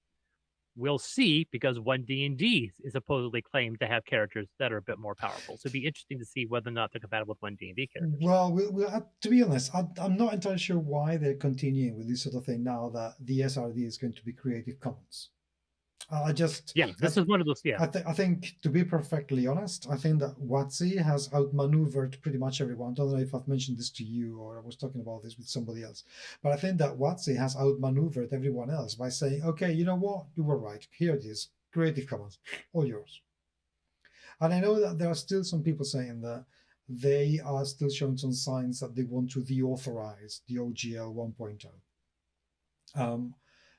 We'll see, because one D&D is supposedly claimed to have characters that are a bit more powerful. So it'd be interesting to see whether or not they're compatible with one D&D characters. Well, to be honest, I'm not entirely sure why they're continuing with this sort of thing now that the SRD is going to be Creative Commons. This is one of those. I think, to be perfectly honest, I think that WotC has outmaneuvered pretty much everyone. I don't know if I've mentioned this to you or I was talking about this with somebody else, but I think that WotC has outmaneuvered everyone else by saying, okay, you know what, you were right. Here it is, Creative Commons, all yours. And I know that there are still some people saying that they are still showing some signs that they want to deauthorize the OGL 1.0.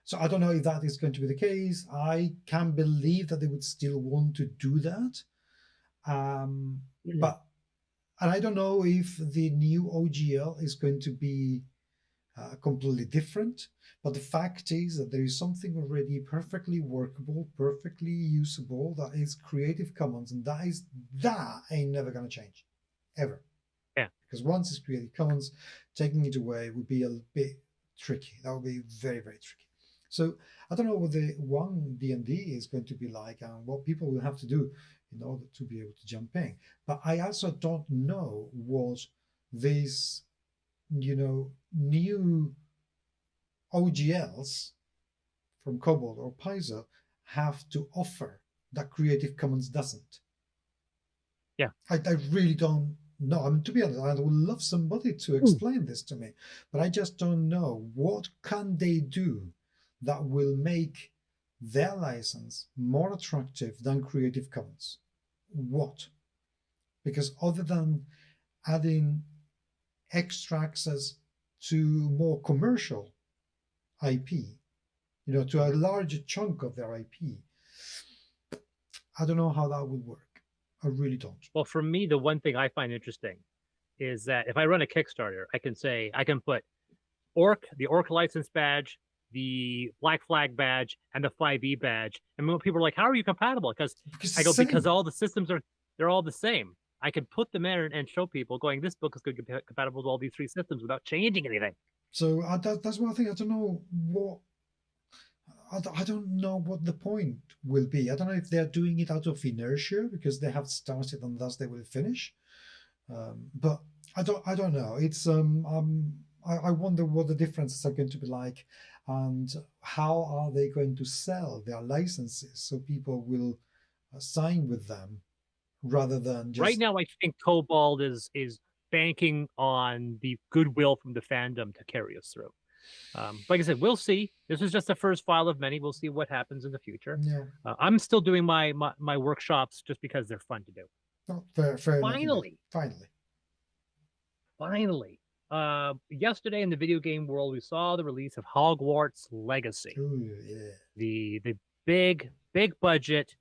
So I don't know if that is going to be the case. I can believe that they would still want to do that. But and I don't know if the new OGL is going to be completely different. But the fact is that there is something already perfectly workable, perfectly usable, that is Creative Commons, and that ain't never gonna change, ever. Yeah. Because once it's Creative Commons, taking it away would be a bit tricky. That would be very, very tricky. So I don't know what the one D&D is going to be like and what people will have to do in order to be able to jump in. But I also don't know what these, new OGLs from Cobalt or Paizo have to offer that Creative Commons doesn't. Yeah. I really don't know. I mean, to be honest, I would love somebody to explain this to me, but I just don't know. What can they do that will make their license more attractive than Creative Commons? What? Because other than adding extra access to more commercial IP, to a larger chunk of their IP, I don't know how that would work. I really don't. Well, for me, the one thing I find interesting is that if I run a Kickstarter, I can put the Orc license badge, the Black Flag badge, and the 5e badge. And when people are like, how are you compatible? Because all the systems they're all the same. I can put them in and show people going, this book is going to be compatible with all these three systems without changing anything. So that's one thing. I don't know what. I don't know what the point will be. I don't know if they're doing it out of inertia because they have started and thus they will finish. But I don't know. It's I wonder what the differences are going to be like, and how are they going to sell their licenses so people will sign with them rather than just. Right now, I think Cobalt is banking on the goodwill from the fandom to carry us through. Like I said, we'll see. This is just the first file of many. We'll see what happens in the future. Yeah. I'm still doing my workshops just because they're fun to do. Oh, fair Finally. Finally. Finally. yesterday in the video game world, we saw the release of Hogwarts Legacy, Ooh, yeah. the big budget,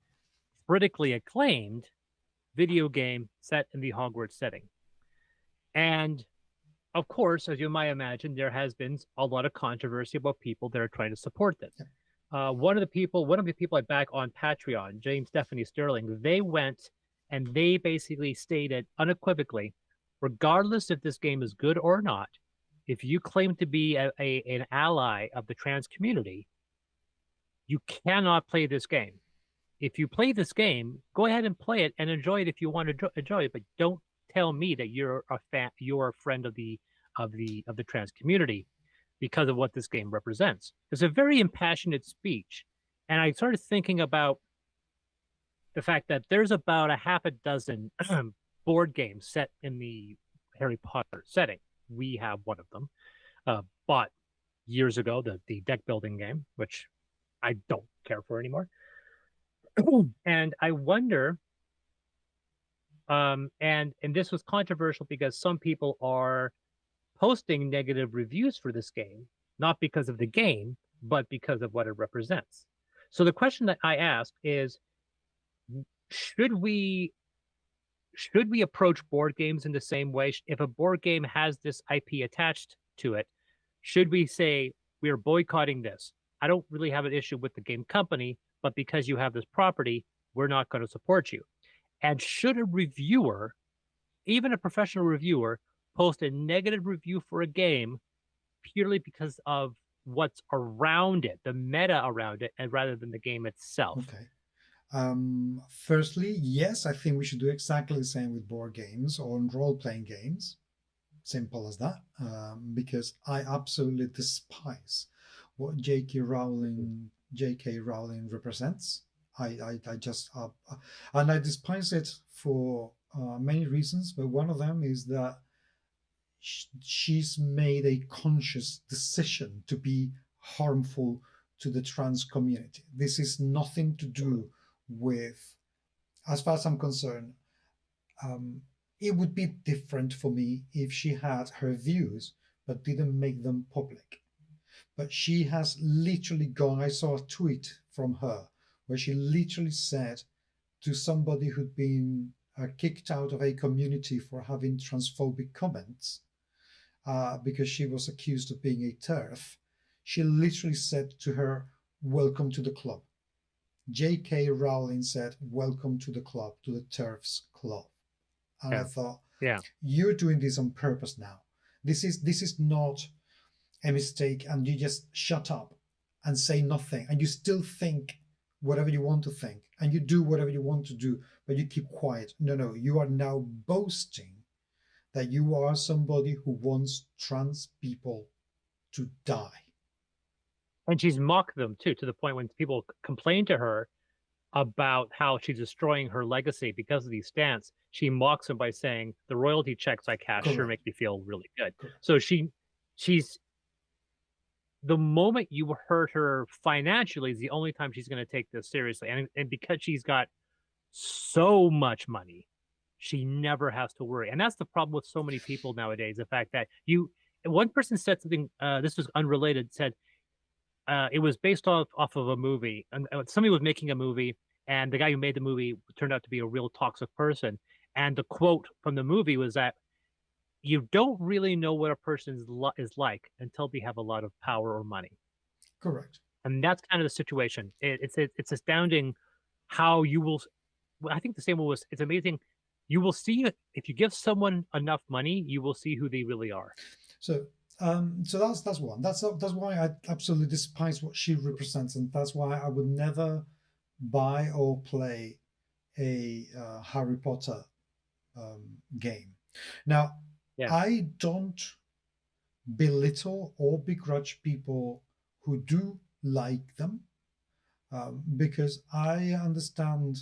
critically acclaimed video game set in the Hogwarts setting. And of course, as you might imagine, there has been a lot of controversy about people that are trying to support this. One of the people I back on Patreon, James Stephanie Sterling, they went and they basically stated unequivocally, regardless if this game is good or not, if you claim to be an ally of the trans community, you cannot play this game. If you play this game, go ahead and play it and enjoy it if you want to enjoy it, but don't tell me that you're a friend of the trans community because of what this game represents. It's a very impassionate speech. And I started thinking about the fact that there's about a half a dozen board games set in the Harry Potter setting. We have one of them, bought years ago, the deck building game, which I don't care for anymore. And I wonder, and this was controversial because some people are posting negative reviews for this game, not because of the game, but because of what it represents. So the question that I ask is, should we approach board games in the same way? If a board game has this IP attached to it, should we say we are boycotting this? I don't really have an issue with the game company, but because you have this property, we're not going to support you. And should a reviewer, even a professional reviewer, post a negative review for a game purely because of what's around it, the meta around it, and rather than the game itself? Okay. Firstly, yes, I think we should do exactly the same with board games or role-playing games. Simple as that. Because I absolutely despise what J.K. Rowling represents. I just and I despise it for many reasons, but one of them is that she's made a conscious decision to be harmful to the trans community. This is nothing to do with, as far as I'm concerned, it would be different for me if she had her views but didn't make them public. But she has literally gone. I saw a tweet from her where she literally said to somebody who'd been kicked out of a community for having transphobic comments because she was accused of being a TERF, she literally said to her, "Welcome to the club." J.K. Rowling said, "Welcome to the club, to the TERFs club." And I thought, yeah, you're doing this on purpose now. This is not a mistake, and you just shut up and say nothing, and you still think whatever you want to think, and you do whatever you want to do, but you keep quiet. No, you are now boasting that you are somebody who wants trans people to die. And she's mocked them too, to the point when people complain to her about how she's destroying her legacy because of these stance, she mocks them by saying the royalty checks I cash sure make me feel really good. Correct. So she's the moment you hurt her financially is the only time she's going to take this seriously. And because she's got so much money, she never has to worry. And that's the problem with so many people nowadays. The fact that one person said something, this was unrelated, said it was based off of a movie. And somebody was making a movie, and the guy who made the movie turned out to be a real toxic person. And the quote from the movie was that you don't really know what a person is like until they have a lot of power or money. Correct. And that's kind of the situation. It's astounding how you will. I think the same was. It's amazing. You will see if you give someone enough money, you will see who they really are. So that's one. That's why I absolutely despise what she represents, and that's why I would never buy or play a Harry Potter game. Now, yeah. I don't belittle or begrudge people who do like them, because I understand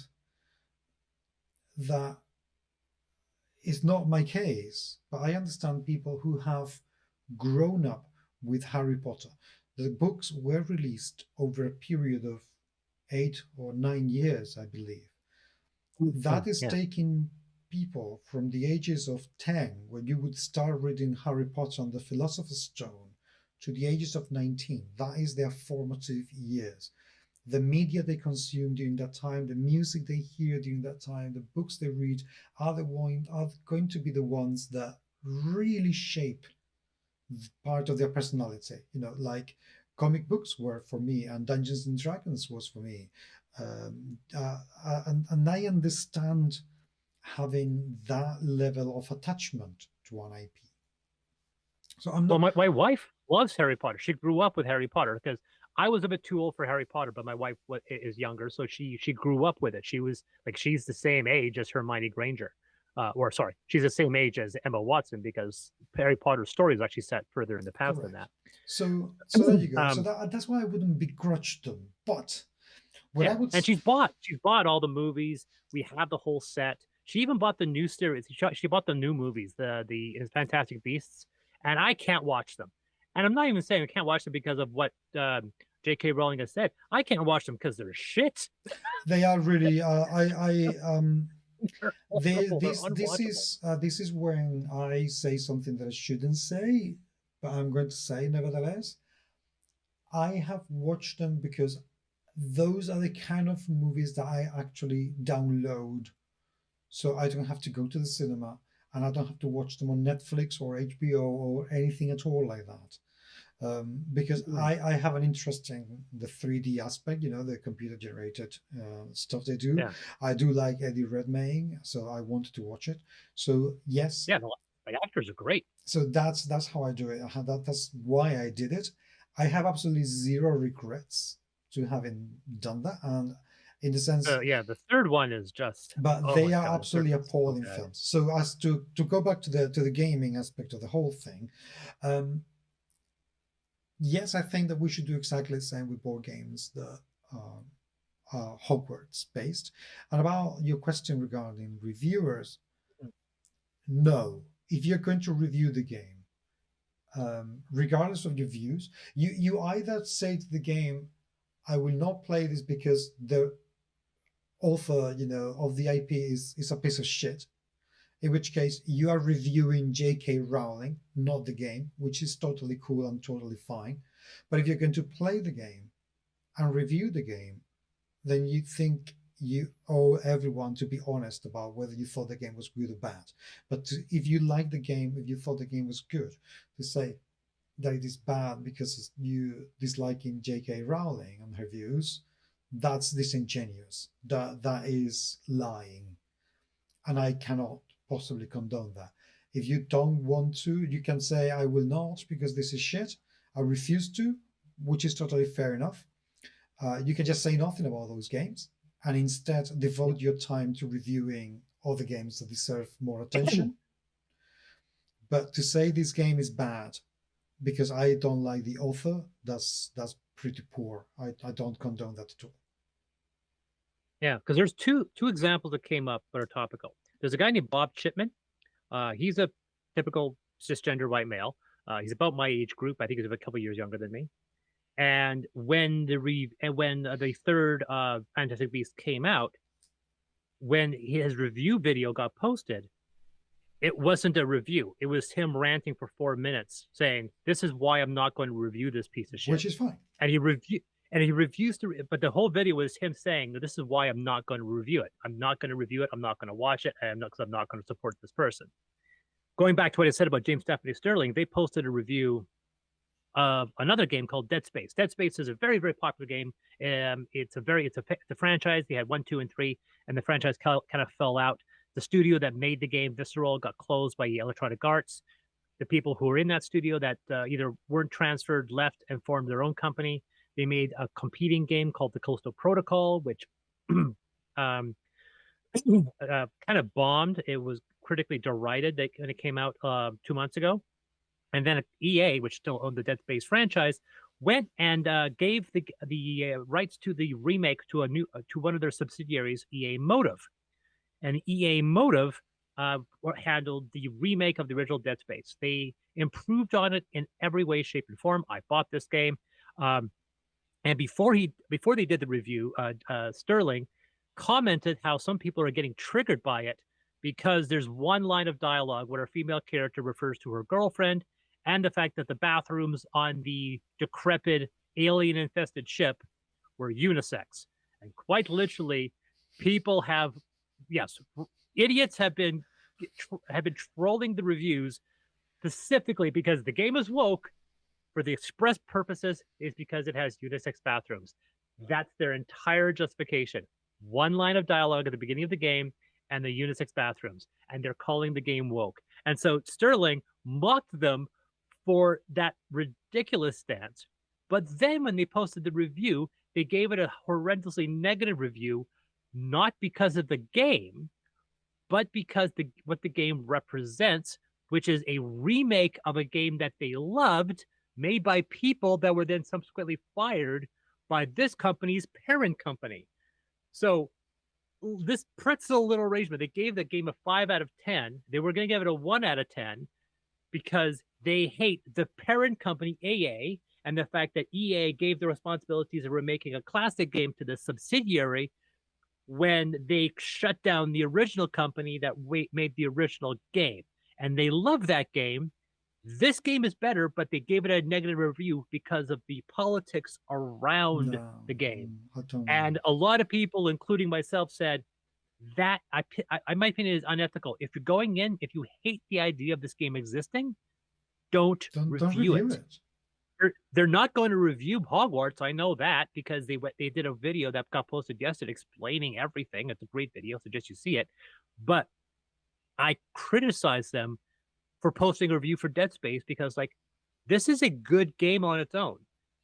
that it's not my case, but I understand people who have grown up with Harry Potter. The books were released over a period of 8 or 9 years, I believe. That is taking people from the ages of 10, when you would start reading Harry Potter and the Philosopher's Stone, to the ages of 19. That is their formative years. The media they consume during that time, the music they hear during that time, the books they read are going to be the ones that really shape part of their personality. Like comic books were for me, and Dungeons and Dragons was for me. And I understand having that level of attachment to an IP. So I'm not. Well, my wife loves Harry Potter. She grew up with Harry Potter because I was a bit too old for Harry Potter, but my wife is younger, so she grew up with it. She's the same age as Hermione Granger, or sorry, she's the same age as Emma Watson because Harry Potter's story is actually set further in the past than that. So there you go. So that's why I wouldn't begrudge them, but what I would. And she's bought all the movies. We have the whole set. She even bought the new series. She bought the new movies, the Fantastic Beasts, and I can't watch them. And I'm not even saying I can't watch them because of what J.K. Rowling has said. I can't watch them because they're shit. They are really. This is when I say something that I shouldn't say, but I'm going to say nevertheless. I have watched them because those are the kind of movies that I actually download, so I don't have to go to the cinema and I don't have to watch them on Netflix or HBO or anything at all like that. Because I have an interest in the 3D aspect, the computer generated stuff they do. Yeah. I do like Eddie Redmayne, so I wanted to watch it. So yes. Yeah, the actors are great. So that's how I do it. That's why I did it. I have absolutely zero regrets to having done that, and in the sense, the third one is just. But they are absolutely appalling films. So as to go back to the gaming aspect of the whole thing, yes, I think that we should do exactly the same with board games that are Hogwarts based. And about your question regarding reviewers, no, if you're going to review the game, regardless of your views, you either say to the game, I will not play this because the author, of the IP is a piece of shit. In which case you are reviewing J.K. Rowling, not the game, which is totally cool and totally fine. But if you're going to play the game and review the game, then you think you owe everyone to be honest about whether you thought the game was good or bad. But if you like the game, if you thought the game was good, to say that it is bad because you disliking J.K. Rowling and her views, that's disingenuous. That is lying. And I cannot possibly condone that. If you don't want to, you can say, I will not because this is shit. I refuse to, which is totally fair enough. You can just say nothing about those games and instead devote your time to reviewing other games that deserve more attention. But to say this game is bad because I don't like the author, that's pretty poor. I don't condone that at all. Yeah, because there's two examples that came up that are topical. There's a guy named Bob Chipman. He's a typical cisgender white male. He's about my age group. I think he's a couple years younger than me. And when the third Fantastic Beast came out, when his review video got posted, it wasn't a review. It was him ranting for 4 minutes, saying, "This is why I'm not going to review this piece of shit." Which is fine. And he refused to. But the whole video was him saying, "This is why I'm not going to review it. I'm not going to review it. I'm not going to watch it. Because I'm not going to support this person." Going back to what I said about James Stephanie Sterling, they posted a review of another game called Dead Space. Dead Space is a very, very popular game. It's a franchise. They had 1, 2, and 3, and the franchise kind of fell out. The studio that made the game, Visceral, got closed by Electronic Arts. The people who were in that studio that either weren't transferred, left, and formed their own company. They made a competing game called the Callisto Protocol, which kind of bombed. It was critically derided when it came out 2 months ago. And then EA, which still owned the Dead Space franchise, went and gave the rights to the remake to one of their subsidiaries, EA Motive. And EA Motive handled the remake of the original Dead Space. They improved on it in every way, shape, and form. I bought this game. And before they did the review, Sterling commented how some people are getting triggered by it because there's one line of dialogue where a female character refers to her girlfriend, and the fact that the bathrooms on the decrepit alien infested ship were unisex. And quite literally, people have, yes, idiots have been trolling the reviews specifically because the game is woke for the express purposes is because it has unisex bathrooms. That's their entire justification. One line of dialogue at the beginning of the game and the unisex bathrooms, and they're calling the game woke. And so Sterling mocked them for that ridiculous stance. But then when they posted the review, they gave it a horrendously negative review, not because of the game, but because what the game represents, which is a remake of a game that they loved, made by people that were then subsequently fired by this company's parent company. So this pretzel little arrangement, they gave the game a 5 out of 10. They were going to give it a 1 out of 10 because they hate the parent company, EA, and the fact that EA gave the responsibilities of remaking a classic game to the subsidiary when they shut down the original company that made the original game. And they love that game. This game is better, but they gave it a negative review because of the politics around the game. And a lot of people, including myself, said that my opinion is unethical. If you're going in, if you hate the idea of this game existing, don't review it. They're not going to review Hogwarts. I know that because they did a video that got posted yesterday explaining everything. It's a great video, suggest you see it. But I criticize them for posting a review for Dead Space because, like, this is a good game on its own.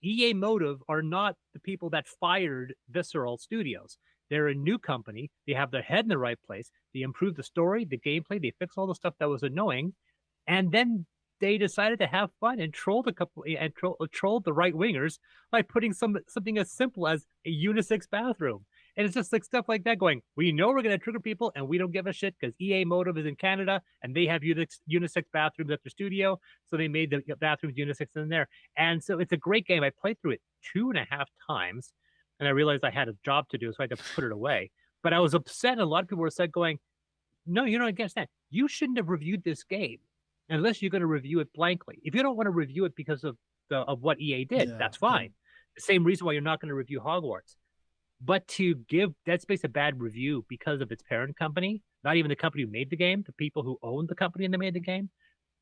EA Motive are not the people that fired Visceral Studios. They're a new company. They have their head in the right place. They improved the story, the gameplay. They fixed all the stuff that was annoying, and then they decided to have fun and trolled trolled the right wingers by putting something as simple as a unisex bathroom. And it's just like stuff like that going, we know we're going to trigger people and we don't give a shit because EA Motive is in Canada and they have unisex bathrooms at their studio. So they made the bathrooms unisex in there. And so it's a great game. I played through it 2.5 times and I realized I had a job to do. So I had to put it away. But I was upset. And a lot of people were said going, no, you don't understand. You shouldn't have reviewed this game unless you're going to review it blankly. If you don't want to review it because of what EA did, that's fine. The same reason why you're not going to review Hogwarts. But to give Dead Space a bad review because of its parent company, not even the company who made the game, the people who owned the company and they made the game,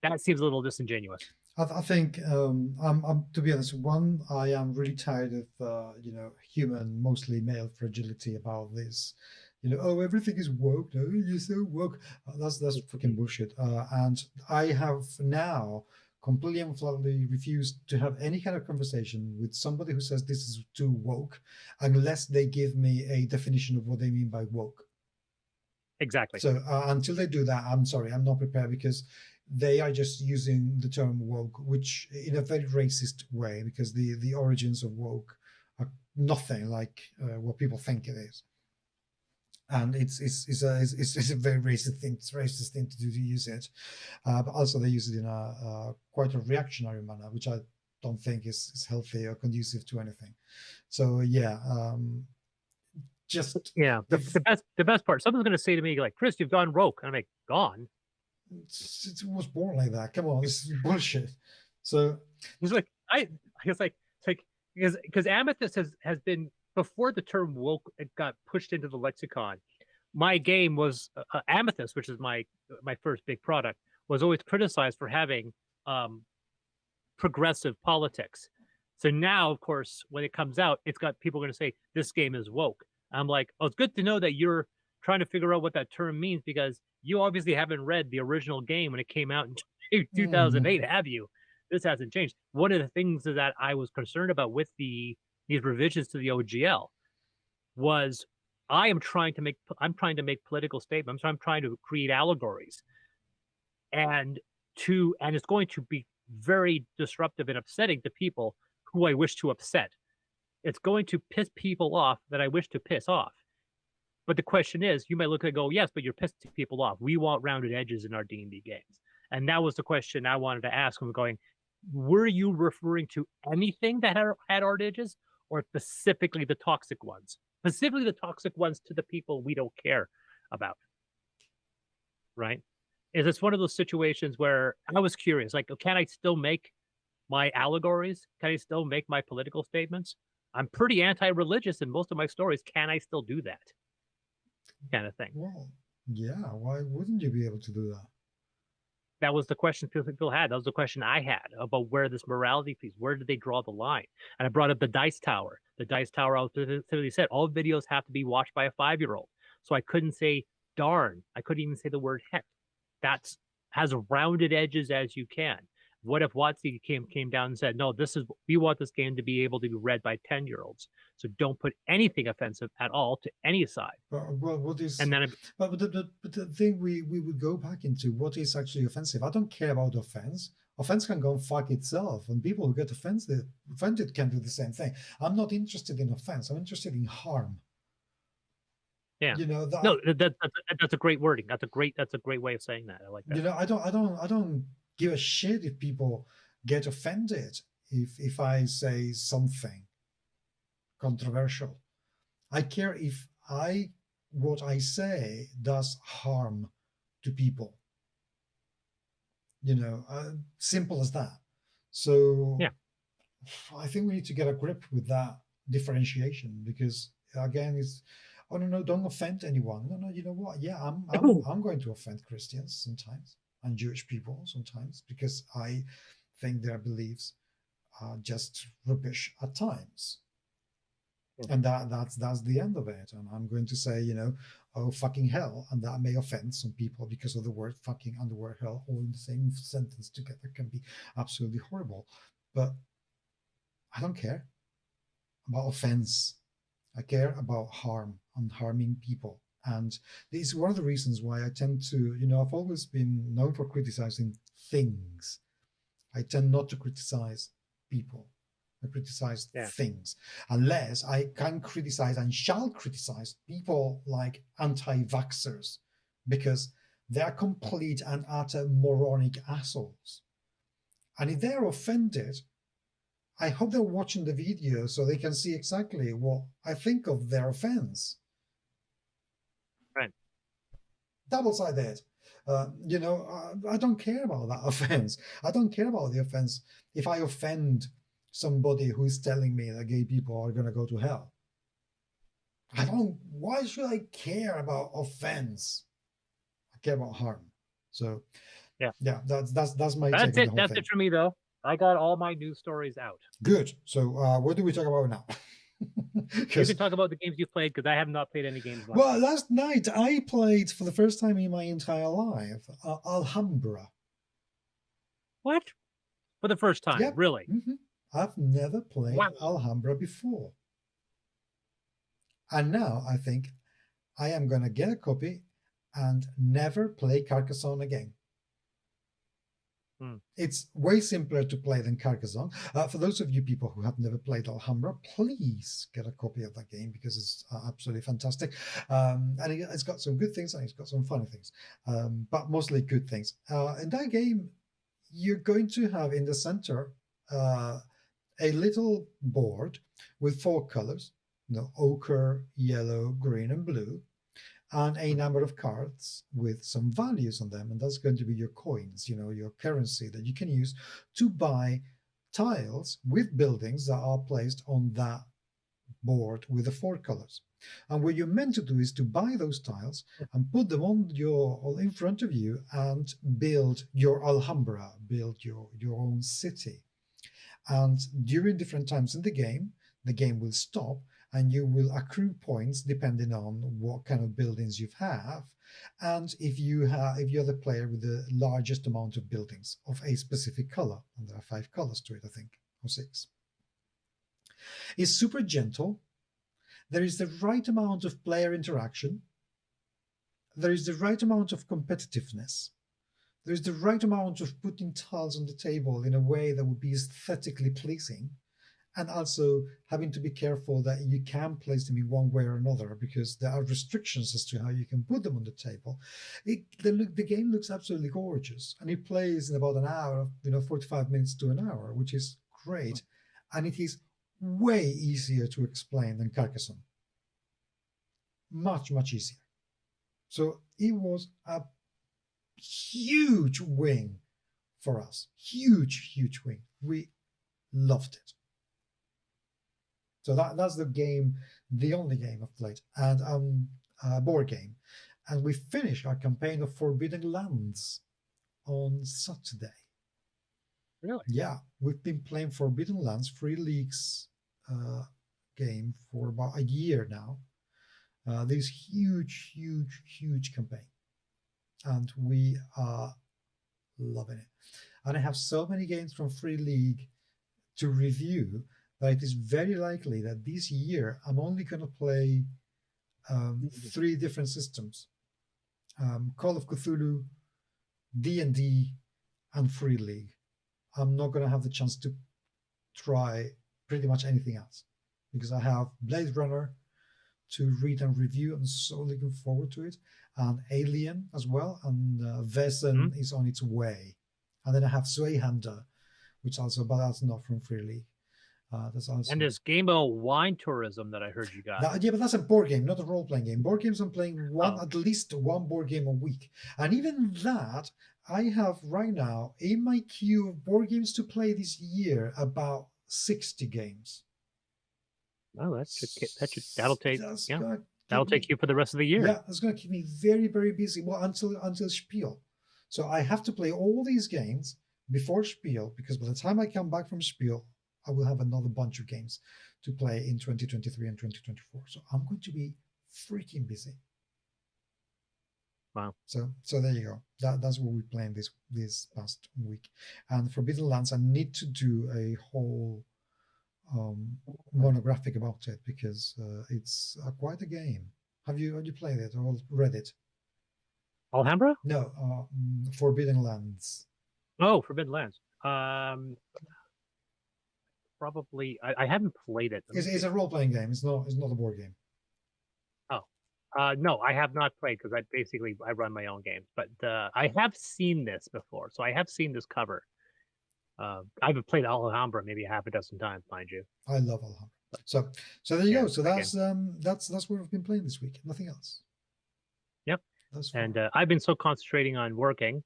that seems a little disingenuous. I think, I'm to be honest, I am really tired of human, mostly male fragility about this. Oh, everything is woke. Oh, you're so woke. That's freaking bullshit. And I have now completely and flatly refused to have any kind of conversation with somebody who says this is too woke unless they give me a definition of what they mean by woke. Exactly. So until they do that, I'm sorry, I'm not prepared because they are just using the term woke, which in a very racist way, because the origins of woke are nothing like what people think it is. And it's a very racist thing to do, to use it, but also they use it in a quite a reactionary manner, which I don't think is healthy or conducive to anything. So yeah, the best part. Someone's going to say to me like, "Chris, you've gone woke," and I'm like, "Gone." It was born like that. Come on, this is bullshit. So he's like, it's like because Amethyst has been. Before the term woke got pushed into the lexicon, my game was Amethyst, which is my first big product, was always criticized for having progressive politics. So now, of course, when it comes out, it's got people going to say this game is woke. I'm like, oh, it's good to know that you're trying to figure out what that term means because you obviously haven't read the original game when it came out in 2008, have you? This hasn't changed. One of the things that I was concerned about with these revisions to the OGL was I'm trying to make political statements. I'm trying to create allegories, and it's going to be very disruptive and upsetting to people who I wish to upset. It's going to piss people off that I wish to piss off. But the question is, you might look and go, yes, but you're pissing people off. We want rounded edges in our D&D games. And that was the question I wanted to ask them going, were you referring to anything that had hard edges or specifically the toxic ones? Specifically the toxic ones to the people we don't care about. right? Is it's one of those situations where I was curious, like, can I still make my allegories? Can I still make my political statements? I'm pretty anti-religious in most of my stories. Can I still do that? Kind of thing. Well, yeah, why wouldn't you be able to do that? That was the question people had. That was the question I had about where this morality piece, where did they draw the line? And I brought up the dice tower. The dice tower, I specifically said all videos have to be watched by a 5-year-old. So I couldn't say darn. I couldn't even say the word heck. That's as rounded edges as you can. What if WotC came down and said, no, we want this game to be able to be read by 10-year-olds. So don't put anything offensive at all to any side. Well, what is? And then But the thing we would go back into what is actually offensive. I don't care about offense. Offense can go and fuck itself, and people who get offended can do the same thing. I'm not interested in offense. I'm interested in harm. yeah, You know that. no, that's a great wording. That's a great way of saying that. I like that. You know, I don't give a shit if people get offended if I say something controversial. I care if what I say does harm to people. You know, simple as that. So Yeah. I think we need to get a grip with that differentiation, because again, it's, oh no, don't offend anyone. No, you know what? Yeah, I'm going to offend Christians sometimes and Jewish people sometimes, because I think their beliefs are just rubbish at times. And that's the end of it. And I'm going to say, you know, oh fucking hell, and that may offend some people because of the word fucking and the word hell all in the same sentence together can be absolutely horrible. But I don't care about offense. I care about harm and harming people. And this is one of the reasons why I tend to, you know, I've always been known for criticizing things. I tend not to criticize people. I criticize things, unless I can criticize and shall criticize people like anti-vaxxers, because they're complete and utter moronic assholes. And if they're offended, I hope they're watching the video so they can see exactly what I think of their offense. Right. Double-sided. You know, I don't care about that offense. I don't care about the offense if I offend somebody who is telling me that gay people are going to go to hell. Why should I care about offense? I care about harm. So yeah, that's my take on the whole That's thing. it for me though. I got all my news stories out. Good. So what do we talk about now? You can talk about the games you've played, because I have not played any games. Well, last night I played for the first time in my entire life Alhambra. What? For the first time? Yep. Really? Mm-hmm. I've never played Alhambra before. And now I think I am going to get a copy and never play Carcassonne again. It's way simpler to play than Carcassonne. For those of you people who have never played Alhambra, please get a copy of that game, because it's absolutely fantastic. And it's got some good things and it's got some funny things, but mostly good things. In that game, you're going to have in the center a little board with 4 colors, ochre, yellow, green, and blue, and a number of cards with some values on them. And that's going to be your coins, your currency that you can use to buy tiles with buildings that are placed on that board with the 4 colors. And what you're meant to do is to buy those tiles and put them in front of you and build your Alhambra, build your own city. And during different times in the game will stop, and you will accrue points depending on what kind of buildings you have, and if you're the player with the largest amount of buildings of a specific color, and there are 5 colors to it, I think, or 6. It's super gentle. There is the right amount of player interaction. There is the right amount of competitiveness. There is the right amount of putting tiles on the table in a way that would be aesthetically pleasing, and also having to be careful that you can place them in one way or another, because there are restrictions as to how you can put them on the table. The game looks absolutely gorgeous, and it plays in about an hour, 45 minutes to an hour, which is great. And it is way easier to explain than Carcassonne. Much, much easier. So it was a huge win for us. Huge win. We loved it. So that's the game, the only game I've played, and board game. And we finished our campaign of Forbidden Lands on Saturday. Really? Yeah, we've been playing Forbidden Lands 3 Leagues game for about a year now. This huge campaign, and we are loving it. And I have so many games from Free League to review that it is very likely that this year I'm only going to play 3 different systems: Call of Cthulhu, D&D, and Free League. I'm not going to have the chance to try pretty much anything else because I have Blade Runner to read and review. I'm so looking forward to it, and Alien as well, and Vesen is on its way, and then I have Zweihander, which also, but that's not from Free League. That's also, and there's Game of Wine Tourism that I heard you got. yeah, but that's a board game, not a role-playing game. Board games, I'm playing at least one board game a week, and even that I have right now in my queue of board games to play this year about 60 games. Oh, that'll take you for the rest of the year. Yeah, it's going to keep me very busy. Well, until Spiel. So I have to play all these games before Spiel, because by the time I come back from Spiel, I will have another bunch of games to play in 2023 and 2024. So I'm going to be freaking busy. Wow. So there you go. That's what we're playing this past week. And Forbidden Lands, I need to do a whole monographic about it because it's quite a game. Have you played it or read it? Alhambra? No, Forbidden Lands. Oh, Forbidden Lands. Probably. I haven't played it. It's a role-playing game. It's not a board game. Oh, no, I have not played because I run my own games. But I have seen this before, so I have seen this cover. I've played Alhambra maybe half a dozen times, mind you. I love Alhambra. So there you go. So that's what I've been playing this week. Nothing else. Yep. And I've been so concentrating on working.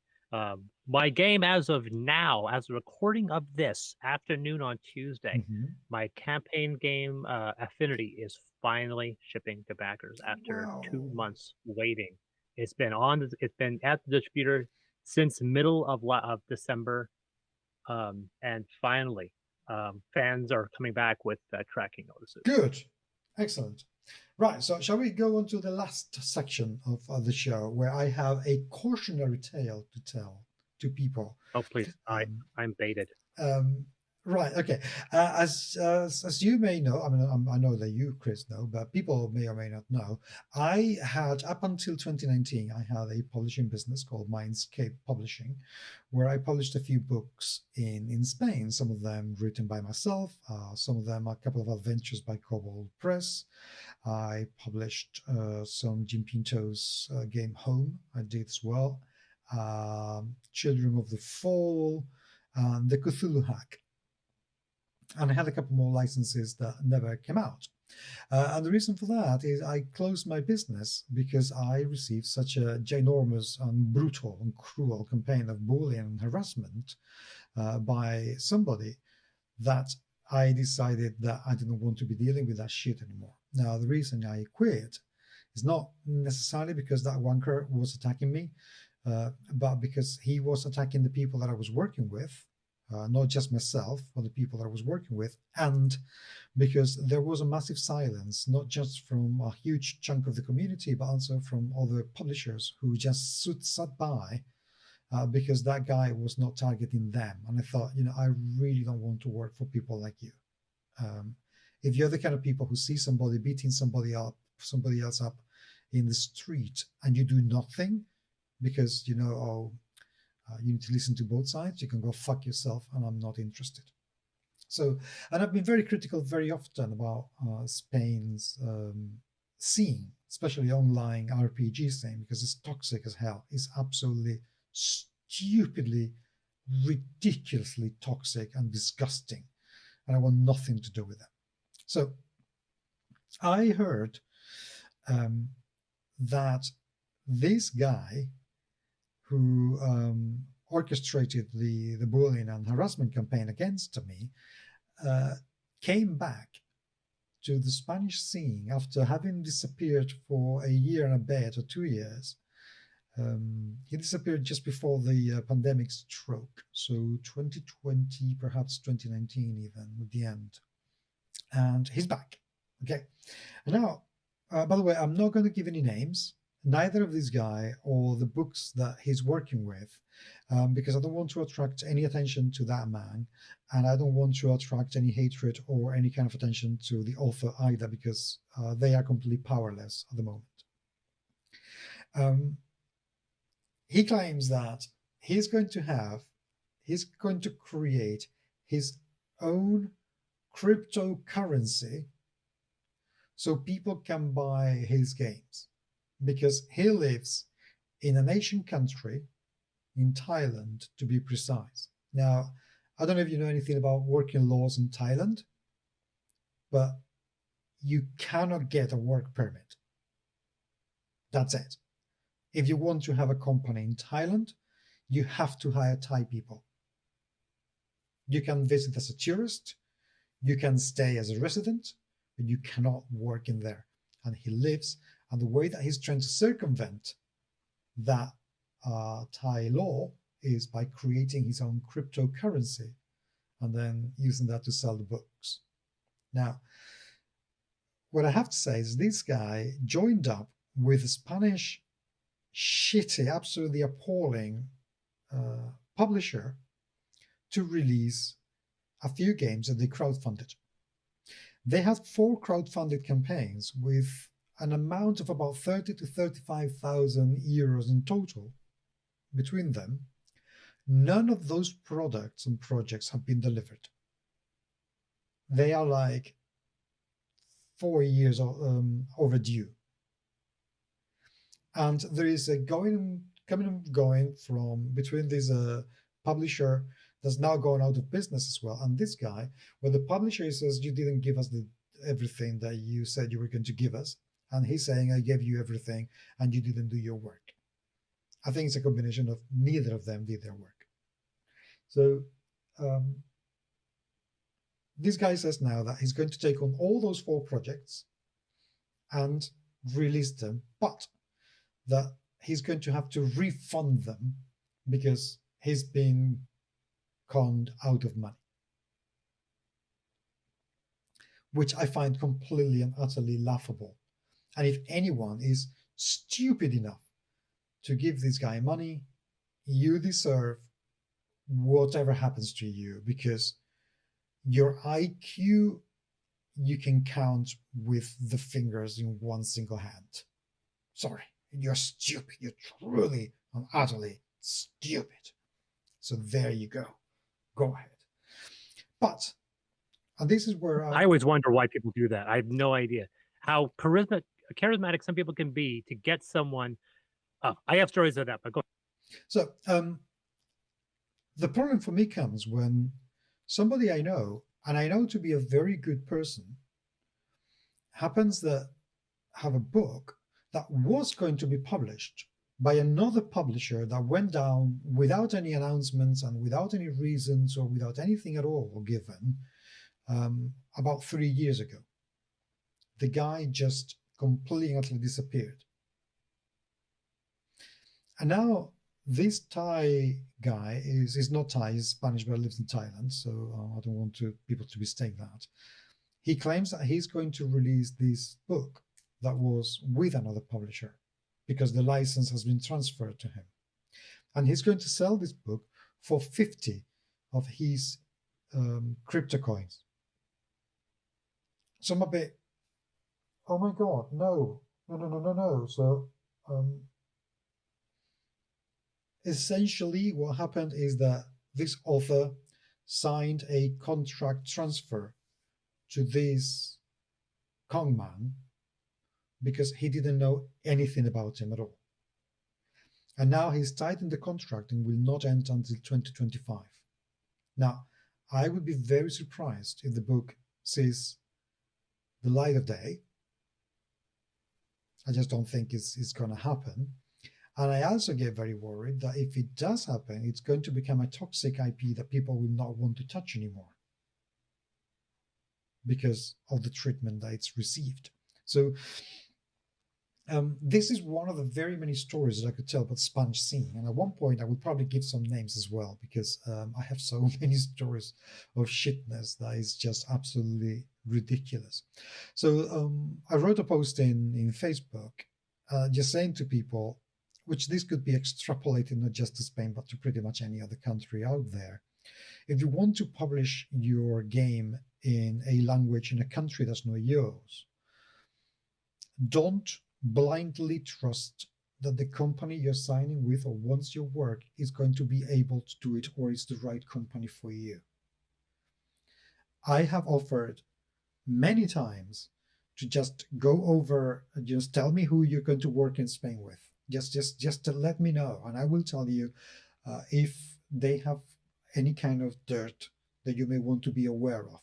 My game as of now, as a recording of this afternoon on Tuesday, my campaign game Affinity is finally shipping to backers after 2 months waiting. It's been at the distributor since middle of December, and finally, fans are coming back with tracking notices. Good, excellent. Right, so shall we go on to the last section of the show where I have a cautionary tale to tell to people? Oh, please, I'm baited. Right, okay. As you may know, I mean, I know that you, Chris, know, but people may or may not know, I had, up until 2019, I had a publishing business called Mindscape Publishing, where I published a few books in Spain, some of them written by myself, some of them a couple of adventures by Kobold Press. I published some Jim Pinto's game Home, I did as well, Children of the Fall, and the Cthulhu Hack. And I had a couple more licenses that never came out. And the reason for that is I closed my business because I received such a ginormous and brutal and cruel campaign of bullying and harassment by somebody that I decided that I didn't want to be dealing with that shit anymore. Now, the reason I quit is not necessarily because that wanker was attacking me, but because he was attacking the people that I was working with. Not just myself, but the people that I was working with, and because there was a massive silence, not just from a huge chunk of the community, but also from other publishers who just sat by because that guy was not targeting them. And I thought, I really don't want to work for people like you. If you're the kind of people who see somebody beating somebody else up in the street and you do nothing because, you need to listen to both sides, you can go fuck yourself, and I'm not interested. So, and I've been very critical very often about Spain's scene, especially online RPG scene, because it's toxic as hell. It's absolutely stupidly, ridiculously toxic and disgusting, and I want nothing to do with that. So I heard that this guy who orchestrated the bullying and harassment campaign against me, came back to the Spanish scene after having disappeared for a year and a bit or 2 years. He disappeared just before the pandemic struck, so 2020, perhaps 2019 even, at the end. And he's back. Okay. And now, by the way, I'm not going to give any names, neither of this guy or the books that he's working with, because I don't want to attract any attention to that man, and I don't want to attract any hatred or any kind of attention to the author either, because they are completely powerless at the moment. He claims that he's going to create his own cryptocurrency so people can buy his games, because he lives in an Asian country, in Thailand to be precise. Now, I don't know if you know anything about working laws in Thailand, but you cannot get a work permit. That's it. If you want to have a company in Thailand, you have to hire Thai people. You can visit as a tourist, you can stay as a resident, but you cannot work in there. And he lives, and the way that he's trying to circumvent that Thai law is by creating his own cryptocurrency and then using that to sell the books. Now, what I have to say is this guy joined up with a Spanish shitty, absolutely appalling publisher to release a few games that they crowdfunded. They had 4 crowdfunded campaigns with an amount of about 30 to 35,000 euros in total between them. None of those products and projects have been delivered. They are like 4 years overdue. And there is a coming and going from between this publisher that's now gone out of business as well, and this guy, where the publisher says, you didn't give us everything that you said you were going to give us, and he's saying, I gave you everything and you didn't do your work. I think it's a combination of neither of them did their work. So this guy says now that he's going to take on all those 4 projects and release them, but that he's going to have to refund them because he's been conned out of money, which I find completely and utterly laughable. And if anyone is stupid enough to give this guy money, you deserve whatever happens to you, because your IQ you can count with the fingers in one single hand. Sorry, you're stupid. You're truly and utterly stupid. So there you go. Go ahead. But, and this is where I always wonder why people do that. I have no idea how charismatic some people can be to get someone. I have stories of that, but go. So the problem for me comes when somebody I know, and I know to be a very good person, happens to have a book that was going to be published by another publisher that went down without any announcements and without any reasons or without anything at all given about 3 years ago. The guy just completely and utterly disappeared. And now this Thai guy is not Thai, he's Spanish, but lives in Thailand, so I don't want people to mistake that. He claims that he's going to release this book that was with another publisher because the license has been transferred to him. And he's going to sell this book for 50 of his crypto coins. So I'm a bit, oh my God, no. So essentially what happened is that this author signed a contract transfer to this con man because he didn't know anything about him at all. And now he's tightened the contract and will not end until 2025. Now, I would be very surprised if the book sees the light of day. I just don't think it's going to happen. And I also get very worried that if it does happen, it's going to become a toxic IP that people will not want to touch anymore because of the treatment that it's received. So this is one of the very many stories that I could tell about Sponge Scene. And at one point, I would probably give some names as well because I have so many stories of shitness that is just absolutely ridiculous. So I wrote a post in Facebook just saying to people, which this could be extrapolated not just to Spain, but to pretty much any other country out there. If you want to publish your game in a language in a country that's not yours, don't blindly trust that the company you're signing with or wants your work is going to be able to do it or is the right company for you. I have offered many times to just go over, just tell me who you're going to work in Spain with. Just to let me know, and I will tell you if they have any kind of dirt that you may want to be aware of.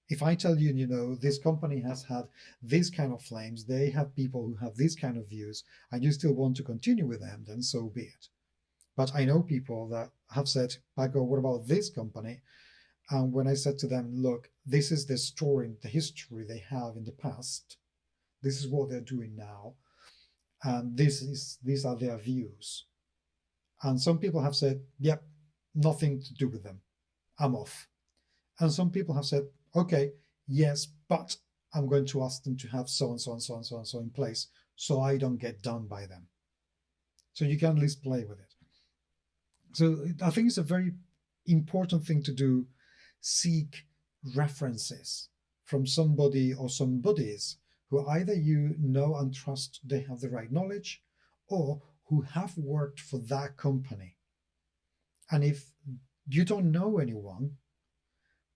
If I tell you, this company has had these kind of claims, they have people who have these kind of views, and you still want to continue with them, then so be it. But I know people that have said, Paco, what about this company? And when I said to them, look, this is the story, the history they have in the past. This is what they're doing now. And these are their views. And some people have said, yep, nothing to do with them. I'm off. And some people have said, okay, yes, but I'm going to ask them to have so and so and so and so and so in place so I don't get done by them. So you can at least play with it. So I think it's a very important thing to do. Seek references from somebody or somebodies who either you know and trust they have the right knowledge or who have worked for that company. And if you don't know anyone,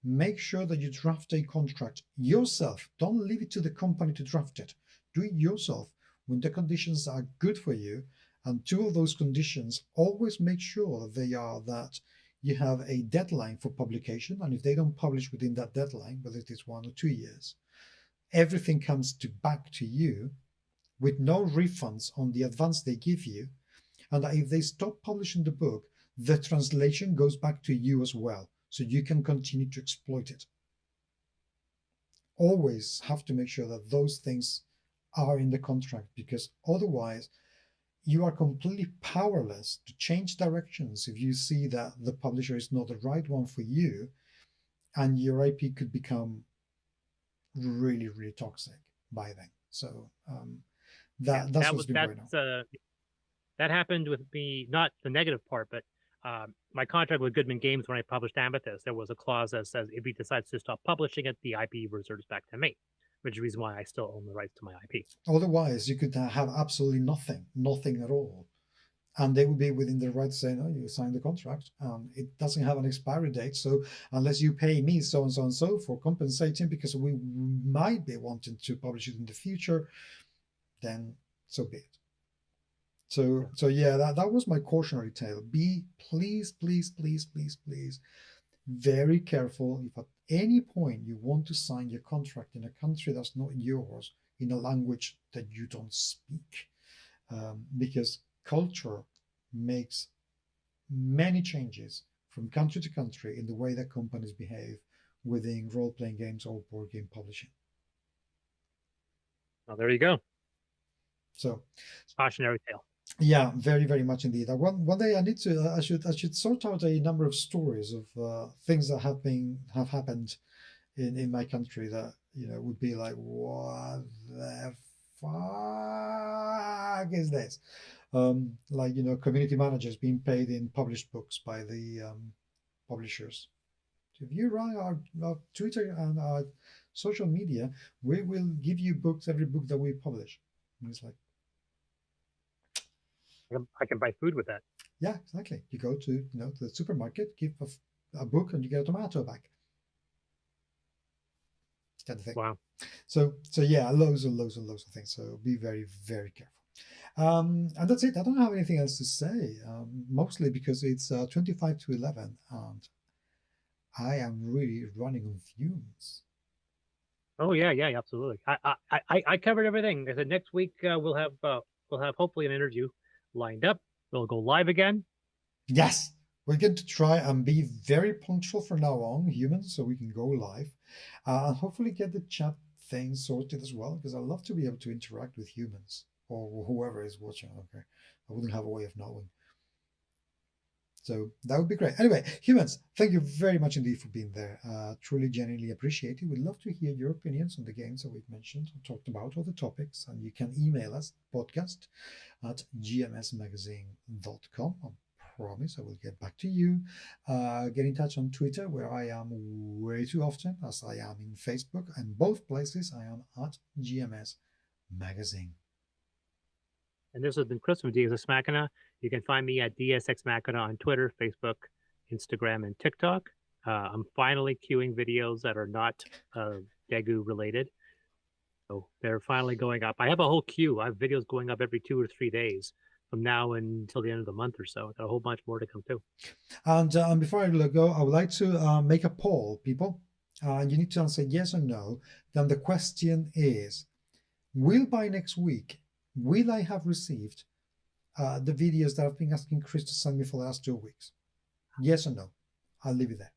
make sure that you draft a contract yourself. Don't leave it to the company to draft it. Do it yourself when the conditions are good for you. And two of those conditions, always make sure they are that you have a deadline for publication. And if they don't publish within that deadline, whether it is 1 or 2 years, everything comes back to you with no refunds on the advance they give you. And that if they stop publishing the book, the translation goes back to you as well, so you can continue to exploit it. Always have to make sure that those things are in the contract, because otherwise you are completely powerless to change directions if you see that the publisher is not the right one for you, and your IP could become really, really toxic by then. So that's what's been going on. That happened with me, not the negative part, but my contract with Goodman Games when I published Amethyst, there was a clause that says if he decides to stop publishing it, the IP reserves back to me, which is the reason why I still own the rights to my IP. Otherwise, you could have absolutely nothing at all. And they would be within the right to say, no, you signed the contract. It doesn't have an expiry date. So unless you pay me so and so and so for compensating because we might be wanting to publish it in the future, then so be it. So yeah, that was my cautionary tale. Be please very careful if at any point you want to sign your contract in a country that's not yours in a language that you don't speak, because culture makes many changes from country to country in the way that companies behave within role-playing games or board game publishing. Well, there you go. So cautionary tale. Yeah, very, very much indeed. One day I should sort out a number of stories of things that have happened in my country that would be like, what the fuck is this? Like community managers being paid in published books by the publishers. If you run our Twitter and our social media, we will give you books, every book that we publish. And it's like, I can buy food with that. Yeah, exactly. You go to the supermarket, give a book, and you get a tomato back. Kind of thing. Wow. So yeah, loads and loads of things. So be very, very careful. And that's it. I don't have anything else to say. Mostly because it's 25 to 11, and I am really running on fumes. Oh yeah, absolutely. I covered everything. I said next week we'll have hopefully an interview lined up. We'll go live again. Yes, we're going to try and be very punctual from now on, humans, so we can go live, and hopefully get the chat thing sorted as well, because I love to be able to interact with humans or whoever is watching. Okay, I wouldn't have a way of knowing. So that would be great. Anyway, humans, thank you very much indeed for being there. Truly, genuinely appreciate it. We'd love to hear your opinions on the games that we've mentioned or talked about, or the topics. And you can email us podcast@gmsmagazine.com. I promise I will get back to you. Get in touch on Twitter, where I am way too often, as I am in Facebook. And both places I am at GMS Magazine. And this has been Chris from DSX Machina. You can find me at DSX Machina on Twitter, Facebook, Instagram, and TikTok. I'm finally queuing videos that are not Daegu related. So they're finally going up. I have a whole queue. I have videos going up every 2 or 3 days from now until the end of the month or so. Got a whole bunch more to come too. And before I let go, I would like to make a poll, people. You need to answer yes or no. Then the question is, will by next week, will I have received the videos that I've been asking Chris to send me for the last 2 weeks? Yes or no? I'll leave it there.